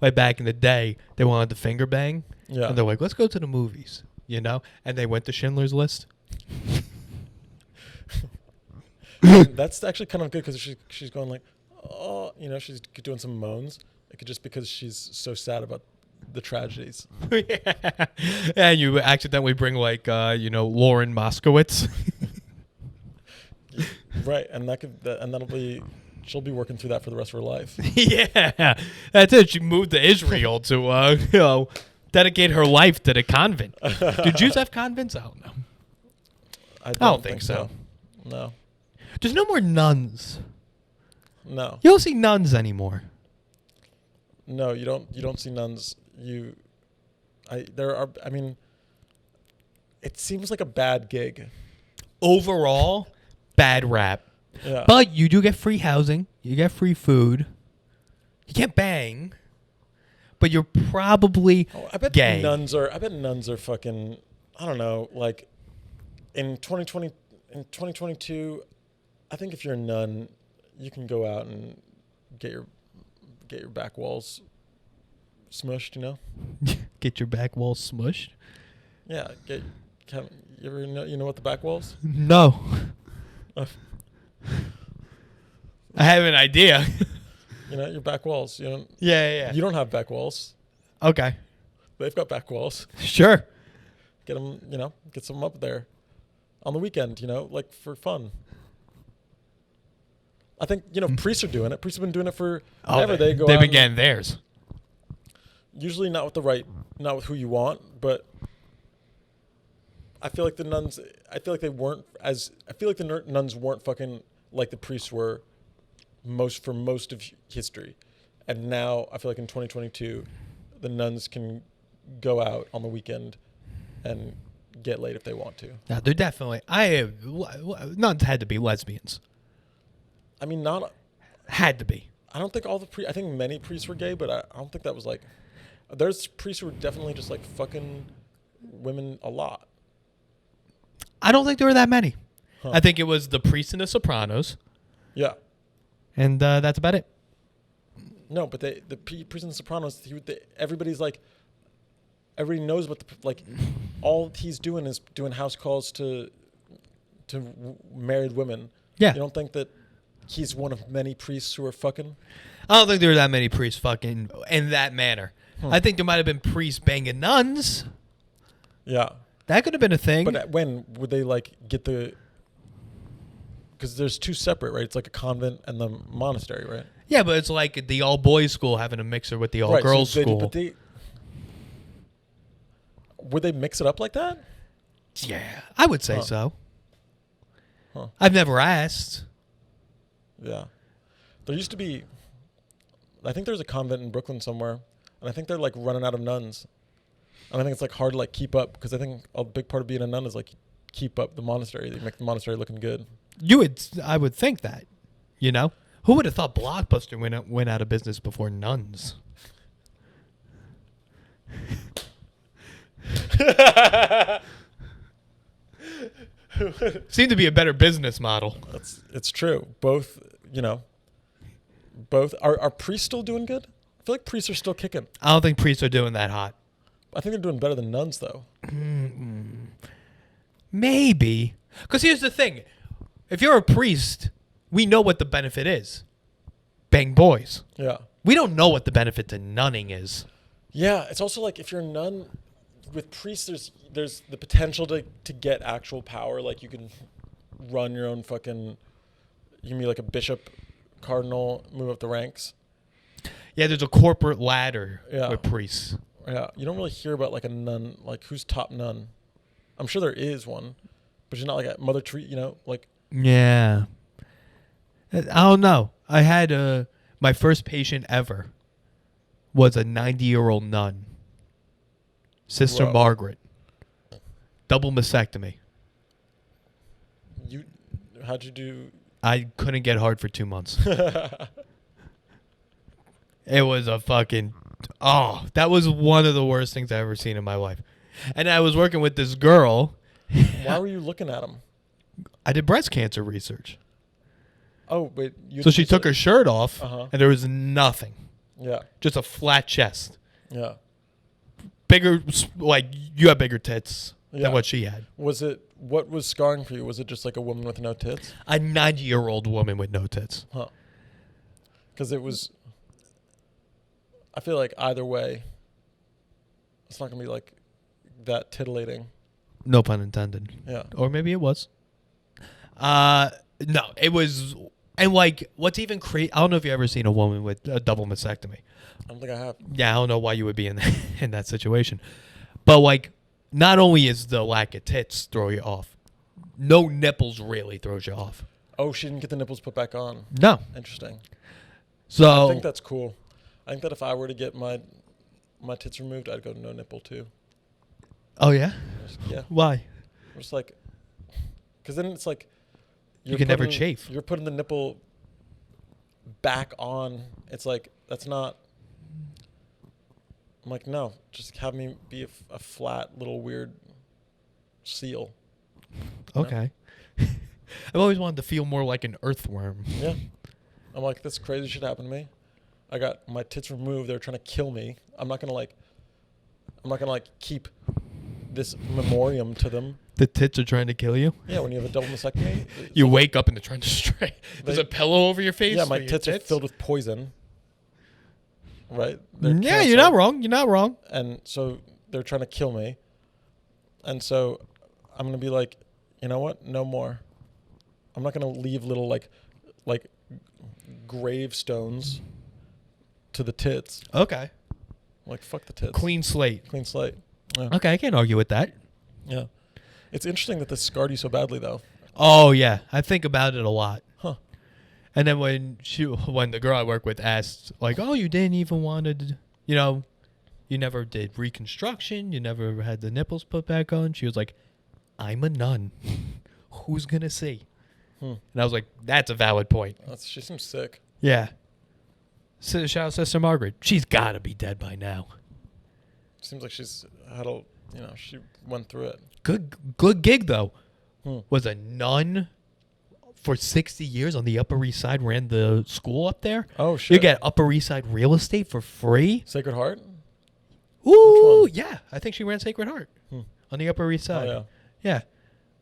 [SPEAKER 1] like back in the day they wanted to finger bang?
[SPEAKER 2] Yeah.
[SPEAKER 1] And they're like, let's go to the movies, and they went to Schindler's List.
[SPEAKER 2] That's actually kind of good because she's going like, oh, she's doing some moans. Just because she's so sad about the tragedies.
[SPEAKER 1] Yeah. And you accidentally bring like, Lauren Moskowitz.
[SPEAKER 2] Right. And she'll be working through that for the rest of her life.
[SPEAKER 1] Yeah. That's it. She moved to Israel to, dedicate her life to the convent. Do Jews have convents? I don't know.
[SPEAKER 2] I don't think so. No.
[SPEAKER 1] There's no more nuns.
[SPEAKER 2] No.
[SPEAKER 1] You don't see nuns anymore.
[SPEAKER 2] No, you don't see nuns. It seems like a bad gig.
[SPEAKER 1] Overall, bad rap.
[SPEAKER 2] Yeah.
[SPEAKER 1] But you do get free housing. You get free food. You can't bang. But you're probably gay.
[SPEAKER 2] I bet nuns are fucking, I don't know, like in 2022, I think if you're a nun, you can go out and get your back walls smushed,
[SPEAKER 1] Get your back walls smushed?
[SPEAKER 2] Yeah. You ever know what the back walls?
[SPEAKER 1] No. I have an idea.
[SPEAKER 2] Your back walls.
[SPEAKER 1] Yeah.
[SPEAKER 2] You don't have back walls.
[SPEAKER 1] Okay.
[SPEAKER 2] They've got back walls.
[SPEAKER 1] Sure.
[SPEAKER 2] Get them, get some up there on the weekend, like for fun. I think, priests are doing it. Priests have been doing it for forever. They've
[SPEAKER 1] been getting theirs.
[SPEAKER 2] Usually not with who you want, but I feel like the nuns, I feel like the nuns weren't fucking like the priests were for most of history. And now I feel like in 2022, the nuns can go out on the weekend and get laid if they want to.
[SPEAKER 1] No, they're definitely. Nuns had to be lesbians.
[SPEAKER 2] I mean, not
[SPEAKER 1] had to be.
[SPEAKER 2] I don't think I think many priests were gay, but I don't think that was like. There's priests who were definitely just like fucking women a lot.
[SPEAKER 1] I don't think there were that many.
[SPEAKER 2] Huh.
[SPEAKER 1] I think it was the priest in The Sopranos.
[SPEAKER 2] Yeah.
[SPEAKER 1] And that's about it.
[SPEAKER 2] No, but the priest in The Sopranos, everybody knows what all he's doing is doing house calls to married women.
[SPEAKER 1] Yeah.
[SPEAKER 2] You don't think that he's one of many priests who are fucking?
[SPEAKER 1] I don't think there were that many priests fucking in that manner. I think there might have been priests banging nuns.
[SPEAKER 2] Yeah.
[SPEAKER 1] That could have been a thing.
[SPEAKER 2] But when would they get because there's two separate, right? It's like a convent and the monastery, right?
[SPEAKER 1] Yeah, but it's like the all-boys school having a mixer with the all-girls school.
[SPEAKER 2] Would they mix it up like that?
[SPEAKER 1] Yeah, I would say so.
[SPEAKER 2] Huh.
[SPEAKER 1] I've never asked.
[SPEAKER 2] Yeah. There used to be, I think there's a convent in Brooklyn somewhere, and I think they're running out of nuns. And I think it's hard to keep up, because I think a big part of being a nun is keep up the monastery. They make the monastery looking good.
[SPEAKER 1] I would think that, Who would have thought Blockbuster went out of business before Nuns? Seemed to be a better business model.
[SPEAKER 2] It's true. Both are priests still doing good? I feel like priests are still kicking.
[SPEAKER 1] I don't think priests are doing that hot.
[SPEAKER 2] I think they're doing better than nuns, though.
[SPEAKER 1] Maybe. Because here's the thing. If you're a priest, we know what the benefit is. Bang boys.
[SPEAKER 2] Yeah.
[SPEAKER 1] We don't know what the benefit to nunning is.
[SPEAKER 2] Yeah. It's also if you're a nun, with priests, there's the potential to get actual power. You can run your own fucking, you can be a bishop, cardinal, move up the ranks.
[SPEAKER 1] Yeah, there's a corporate ladder with priests.
[SPEAKER 2] Yeah. You don't really hear about a nun, who's top nun. I'm sure there is one, but she's not a Mother Teresa,
[SPEAKER 1] Yeah. I don't know. I had my first patient ever was a 90-year-old nun. Sister Margaret. Double mastectomy.
[SPEAKER 2] How'd you do?
[SPEAKER 1] I couldn't get hard for 2 months. It was a fucking... Oh, that was one of the worst things I've ever seen in my life. And I was working with this girl.
[SPEAKER 2] Why were you looking at him?
[SPEAKER 1] I did breast cancer research.
[SPEAKER 2] Oh, wait.
[SPEAKER 1] So she took her shirt off, and there was nothing.
[SPEAKER 2] Yeah.
[SPEAKER 1] Just a flat chest.
[SPEAKER 2] Yeah.
[SPEAKER 1] Bigger, you have bigger tits than what she had.
[SPEAKER 2] What was scarring for you? Was it just a woman with no tits?
[SPEAKER 1] A 90-year-old woman with no tits.
[SPEAKER 2] Huh. Because it was, I feel either way, it's not going to be that titillating.
[SPEAKER 1] No pun intended.
[SPEAKER 2] Yeah.
[SPEAKER 1] Or maybe it was. No, it was. And what's even crazy, I don't know if you've ever seen a woman with a double mastectomy.
[SPEAKER 2] I don't think I have.
[SPEAKER 1] Yeah, I don't know why you would be in that situation. But not only is the lack of tits throw you off, no nipples really throws you off.
[SPEAKER 2] Oh, she didn't get the nipples put back on.
[SPEAKER 1] No.
[SPEAKER 2] Interesting.
[SPEAKER 1] So
[SPEAKER 2] I think that's cool. I think that if I were to get my tits removed, I'd go no nipple too.
[SPEAKER 1] Oh yeah?
[SPEAKER 2] Yeah.
[SPEAKER 1] Why?
[SPEAKER 2] Just because then it's
[SPEAKER 1] you can never chafe.
[SPEAKER 2] You're putting the nipple back on. It's that's not. I'm no, just have me be a flat little weird seal.
[SPEAKER 1] Okay. I've always wanted to feel more like an earthworm.
[SPEAKER 2] Yeah. I'm this crazy shit happened to me. I got my tits removed. They were trying to kill me. I'm not gonna keep this memoriam to them.
[SPEAKER 1] The tits are trying to kill you?
[SPEAKER 2] Yeah, when you have a double mastectomy.
[SPEAKER 1] You wake up and they're trying to stray. There's a pillow over your face?
[SPEAKER 2] Yeah, my tits are filled with poison. right? They're
[SPEAKER 1] Yeah, you're
[SPEAKER 2] canceled.
[SPEAKER 1] not wrong. You're not wrong.
[SPEAKER 2] And so they're trying to kill me. And so I'm going to be like, you know what? No more. I'm not going to leave little like gravestones to the tits.
[SPEAKER 1] Okay.
[SPEAKER 2] Like, fuck the tits.
[SPEAKER 1] Clean slate.
[SPEAKER 2] Clean slate. Yeah.
[SPEAKER 1] Okay, I can't argue with that.
[SPEAKER 2] Yeah. It's interesting that this scarred you so badly, though.
[SPEAKER 1] Oh, yeah. I think about it a lot.
[SPEAKER 2] Huh.
[SPEAKER 1] And then when the girl I work with asked, like, oh, you didn't even want to, you never did reconstruction. You never had the nipples put back on. She was like, I'm a nun. Who's going to see? And I was like, that's a valid point.
[SPEAKER 2] She seems sick.
[SPEAKER 1] Yeah. So, shout out Sister Margaret. She's got to be dead by now.
[SPEAKER 2] Seems like she's had a, she went through it.
[SPEAKER 1] Good gig, though. Was a nun for 60 years on the Upper East Side, ran the school up there.
[SPEAKER 2] Oh, shit.
[SPEAKER 1] You get Upper East Side real estate for free.
[SPEAKER 2] Sacred Heart?
[SPEAKER 1] Ooh, yeah. I think she ran Sacred Heart on the Upper East Side.
[SPEAKER 2] Oh,
[SPEAKER 1] yeah.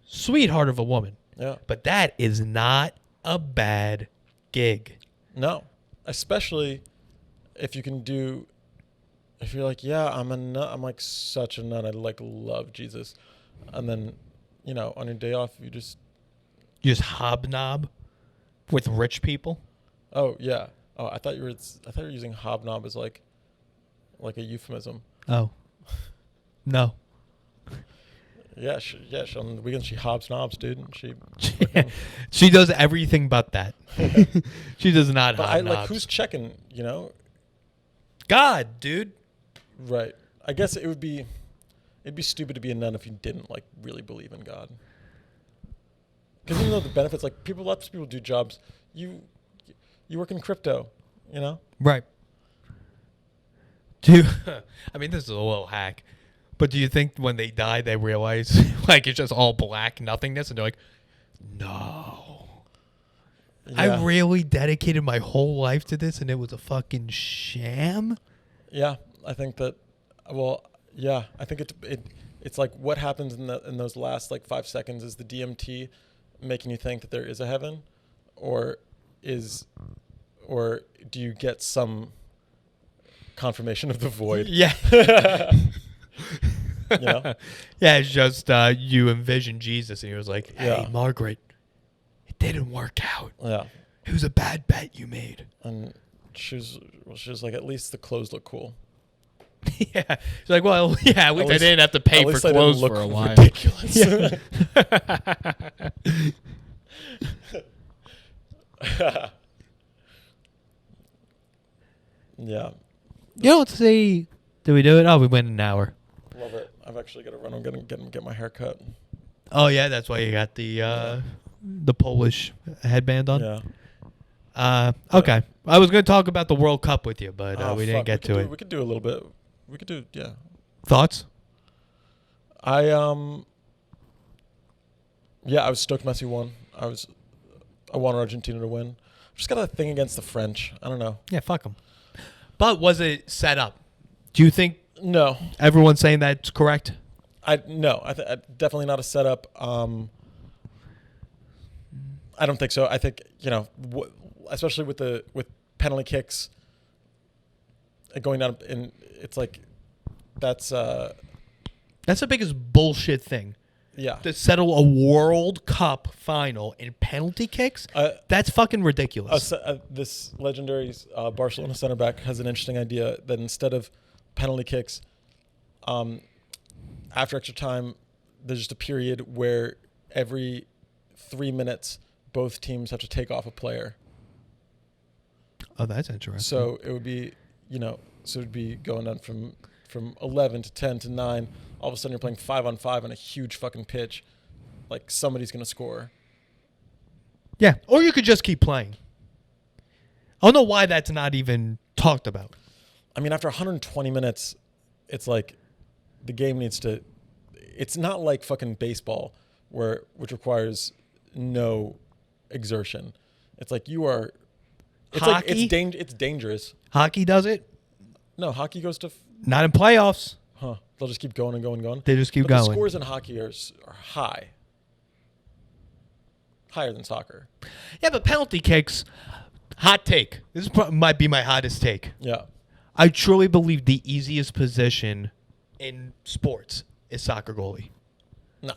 [SPEAKER 1] Sweetheart of a woman.
[SPEAKER 2] Yeah.
[SPEAKER 1] But that is not a bad gig.
[SPEAKER 2] No. Especially if you can do, if you're like, yeah, I'm a nun. I'm like such a nun. I like love Jesus. And then, on your day off, you just
[SPEAKER 1] hobnob with rich people.
[SPEAKER 2] Oh, yeah. Oh, I thought you were using hobnob as like a euphemism.
[SPEAKER 1] Oh. No.
[SPEAKER 2] Yeah, on the weekends she hobs knobs, dude. And
[SPEAKER 1] she does everything but that. She does not
[SPEAKER 2] but
[SPEAKER 1] hobnobs.
[SPEAKER 2] who's checking,
[SPEAKER 1] God, dude.
[SPEAKER 2] Right. I guess it'd be stupid to be a nun if you didn't like really believe in God. Because even though the benefits, like lots of people do jobs, you work in crypto,
[SPEAKER 1] Right. Do you, I mean, this is a little hack, but do you think when they die they realize like it's just all black nothingness and they're like, no,
[SPEAKER 2] Yeah.
[SPEAKER 1] I really dedicated my whole life to this and it was a fucking sham?
[SPEAKER 2] Yeah, I think that. Well, yeah, I think it's like what happens in those last like 5 seconds is the DMT making you think that there is a heaven, or do you get some confirmation of the void?
[SPEAKER 1] Yeah.
[SPEAKER 2] Yeah,
[SPEAKER 1] it's just you envision Jesus and he was like, hey, Margaret, it didn't work out.
[SPEAKER 2] Yeah.
[SPEAKER 1] It was a bad bet you made.
[SPEAKER 2] And she was like, at least the clothes look cool.
[SPEAKER 1] Yeah. She's like, well, yeah, at least I didn't have to pay for clothes for a while.
[SPEAKER 2] Ridiculous.
[SPEAKER 1] Yeah.
[SPEAKER 2] Yeah.
[SPEAKER 1] Let's see. Did we do it? Oh, we went an hour.
[SPEAKER 2] Love it. I've actually got to run. I'm going to get my hair cut.
[SPEAKER 1] Oh, yeah, that's why you got the Polish headband on?
[SPEAKER 2] Yeah.
[SPEAKER 1] Okay. I was going to talk about the World Cup with you, but we didn't get to it.
[SPEAKER 2] We could do a little bit. We could do, yeah.
[SPEAKER 1] Thoughts?
[SPEAKER 2] I was stoked Messi won. I want Argentina to win. I've just got a thing against the French. I don't know.
[SPEAKER 1] Yeah, fuck them. But was it set up? Do you think
[SPEAKER 2] No.
[SPEAKER 1] everyone's saying that's correct?
[SPEAKER 2] No. Definitely not a setup. I don't think so. I think, especially with penalty kicks going down, and it's like that's the
[SPEAKER 1] biggest bullshit thing.
[SPEAKER 2] Yeah.
[SPEAKER 1] To settle a World Cup final in penalty kicks, that's fucking ridiculous.
[SPEAKER 2] This legendary Barcelona center back has an interesting idea that instead of penalty kicks, after extra time, there's just a period where every 3 minutes, both teams have to take off a player.
[SPEAKER 1] Oh, that's interesting.
[SPEAKER 2] So it would be, it'd be going down from 11 to 10 to 9. All of a sudden, you're playing 5-on-5 on a huge fucking pitch. Like, somebody's going to score.
[SPEAKER 1] Yeah, or you could just keep playing. I don't know why that's not even talked about.
[SPEAKER 2] I mean, after 120 minutes, it's like the game needs to... It's not like fucking baseball, which requires no exertion. It's like you are... It's
[SPEAKER 1] Hockey?
[SPEAKER 2] like it's dangerous.
[SPEAKER 1] Hockey does it?
[SPEAKER 2] No, hockey goes to...
[SPEAKER 1] Not in playoffs.
[SPEAKER 2] Huh. They'll just keep going and going and going.
[SPEAKER 1] They just keep
[SPEAKER 2] but
[SPEAKER 1] going.
[SPEAKER 2] The scores in hockey are high. Higher than soccer.
[SPEAKER 1] Yeah, but penalty kicks, hot take. This might be my hottest take.
[SPEAKER 2] Yeah.
[SPEAKER 1] I truly believe the easiest position in sports is soccer goalie.
[SPEAKER 2] No.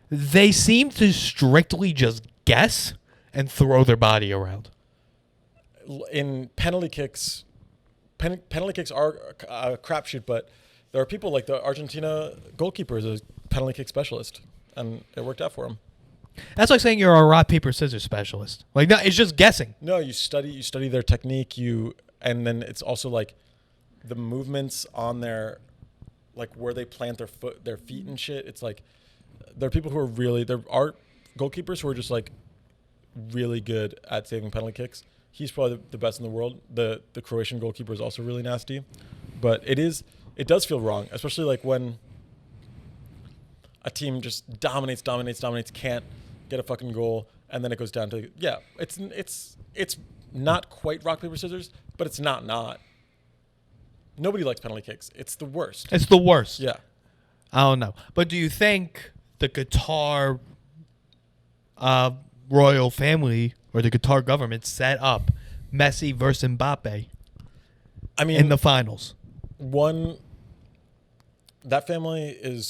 [SPEAKER 1] They seem to strictly just guess and throw their body around.
[SPEAKER 2] In penalty kicks, penalty kicks are a crapshoot, but there are people like the Argentina goalkeeper is a penalty kick specialist, and it worked out for him.
[SPEAKER 1] That's like saying you're a rock, paper, scissors specialist. Like, no, it's just guessing.
[SPEAKER 2] No, you study their technique, and then it's also like the movements on their, like where they plant their feet and shit. It's like there are people who are there are goalkeepers who are just like really good at saving penalty kicks. He's probably the best in the world. The Croatian goalkeeper is also really nasty, but it does feel wrong, especially like when a team just dominates, can't get a fucking goal, and then it goes down to it's not quite rock paper scissors, but it's not. Nobody likes penalty kicks. It's the worst.
[SPEAKER 1] It's the worst.
[SPEAKER 2] Yeah.
[SPEAKER 1] I don't know. But do you think the Qatar royal family or the Qatar government set up Messi versus Mbappe in the finals?
[SPEAKER 2] That family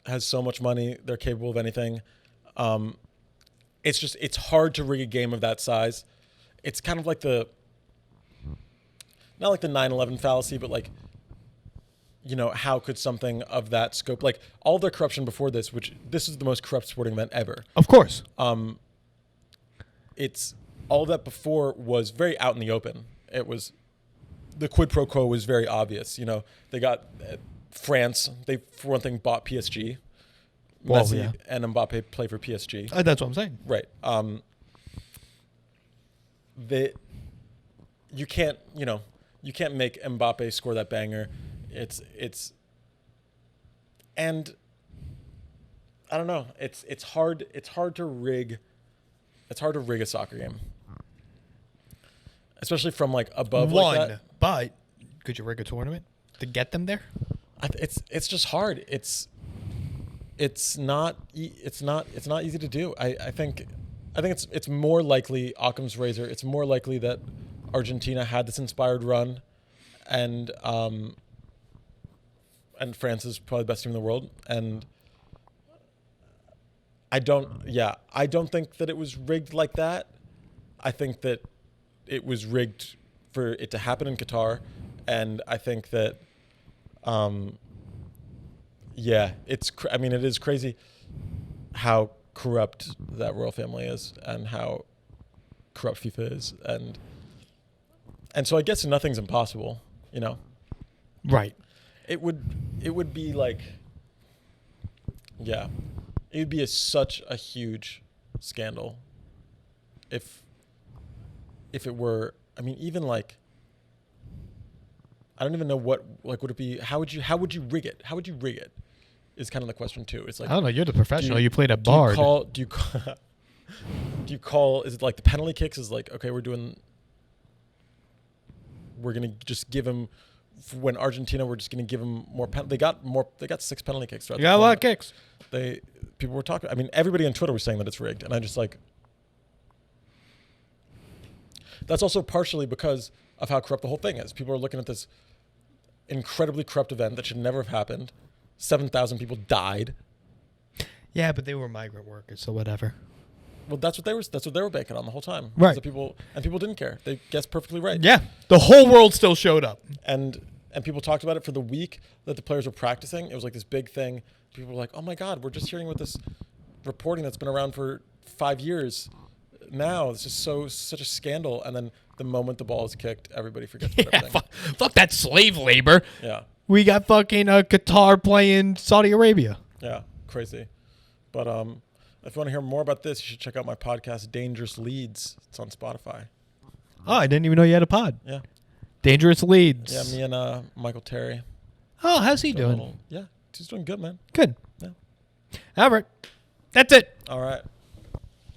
[SPEAKER 2] has so much money. They're capable of anything. It's hard to rig a game of that size. It's kind of like not like the 9/11 fallacy, but like, how could something of that scope, like all their corruption before this, which this is the most corrupt sporting event ever.
[SPEAKER 1] Of course.
[SPEAKER 2] It's all that before was very out in the open. It was the quid pro quo was very obvious. They got France. They, for one thing, bought PSG. Messi and Mbappe play for PSG.
[SPEAKER 1] That's what I'm saying.
[SPEAKER 2] Right. You can't make Mbappe score that banger. And I don't know. It's hard to rig. It's hard to rig a soccer game, especially from like above. Like that.
[SPEAKER 1] But could you rig a tournament to get them there?
[SPEAKER 2] It's just hard. It's not easy to do. I think it's more likely Occam's razor. It's more likely that Argentina had this inspired run, and France is probably the best team in the world. And I don't think that it was rigged like that. I think that it was rigged for it to happen in Qatar, and I think that it is crazy how corrupt that royal family is and how corrupt FIFA is, and so I guess nothing's impossible,
[SPEAKER 1] Right.
[SPEAKER 2] It would be like, yeah, it would be such a huge scandal if it were. I mean, even like, I don't even know what, like, would it be? How would you rig it? How would you rig it? Is kind of the question too. It's like,
[SPEAKER 1] I don't know. You're the professional. You played at Bard.
[SPEAKER 2] Do you call? Is it like the penalty kicks? Is like, okay, we're gonna just give him. When Argentina, we're just gonna give them more. They got 6 penalty kicks.
[SPEAKER 1] You got a lot of kicks.
[SPEAKER 2] People were talking. I mean, everybody on Twitter was saying that it's rigged, and I just like. That's also partially because of how corrupt the whole thing is. People are looking at this incredibly corrupt event that should never have happened. 7,000 people died.
[SPEAKER 1] Yeah, but they were migrant workers, so whatever.
[SPEAKER 2] Well, that's what they were banking on the whole time.
[SPEAKER 1] Right.
[SPEAKER 2] People didn't care. They guessed perfectly right.
[SPEAKER 1] Yeah. The whole world still showed up.
[SPEAKER 2] And people talked about it for the week that the players were practicing. It was like this big thing. People were like, "Oh my God, we're just hearing with this reporting that's been around for 5 years. Now it's just such a scandal." And then the moment the ball is kicked, everybody forgets about everything.
[SPEAKER 1] Fuck that slave labor.
[SPEAKER 2] Yeah.
[SPEAKER 1] We got fucking Qatar playing Saudi Arabia.
[SPEAKER 2] Yeah, crazy. But if you want to hear more about this, you should check out my podcast, Dangerous Leads. It's on Spotify.
[SPEAKER 1] Oh, I didn't even know you had a pod.
[SPEAKER 2] Yeah.
[SPEAKER 1] Dangerous Leads.
[SPEAKER 2] Yeah, me and Michael Terry.
[SPEAKER 1] Oh, how's he doing?
[SPEAKER 2] Yeah, he's doing good, man.
[SPEAKER 1] Good.
[SPEAKER 2] Yeah.
[SPEAKER 1] All right. That's it.
[SPEAKER 2] All right.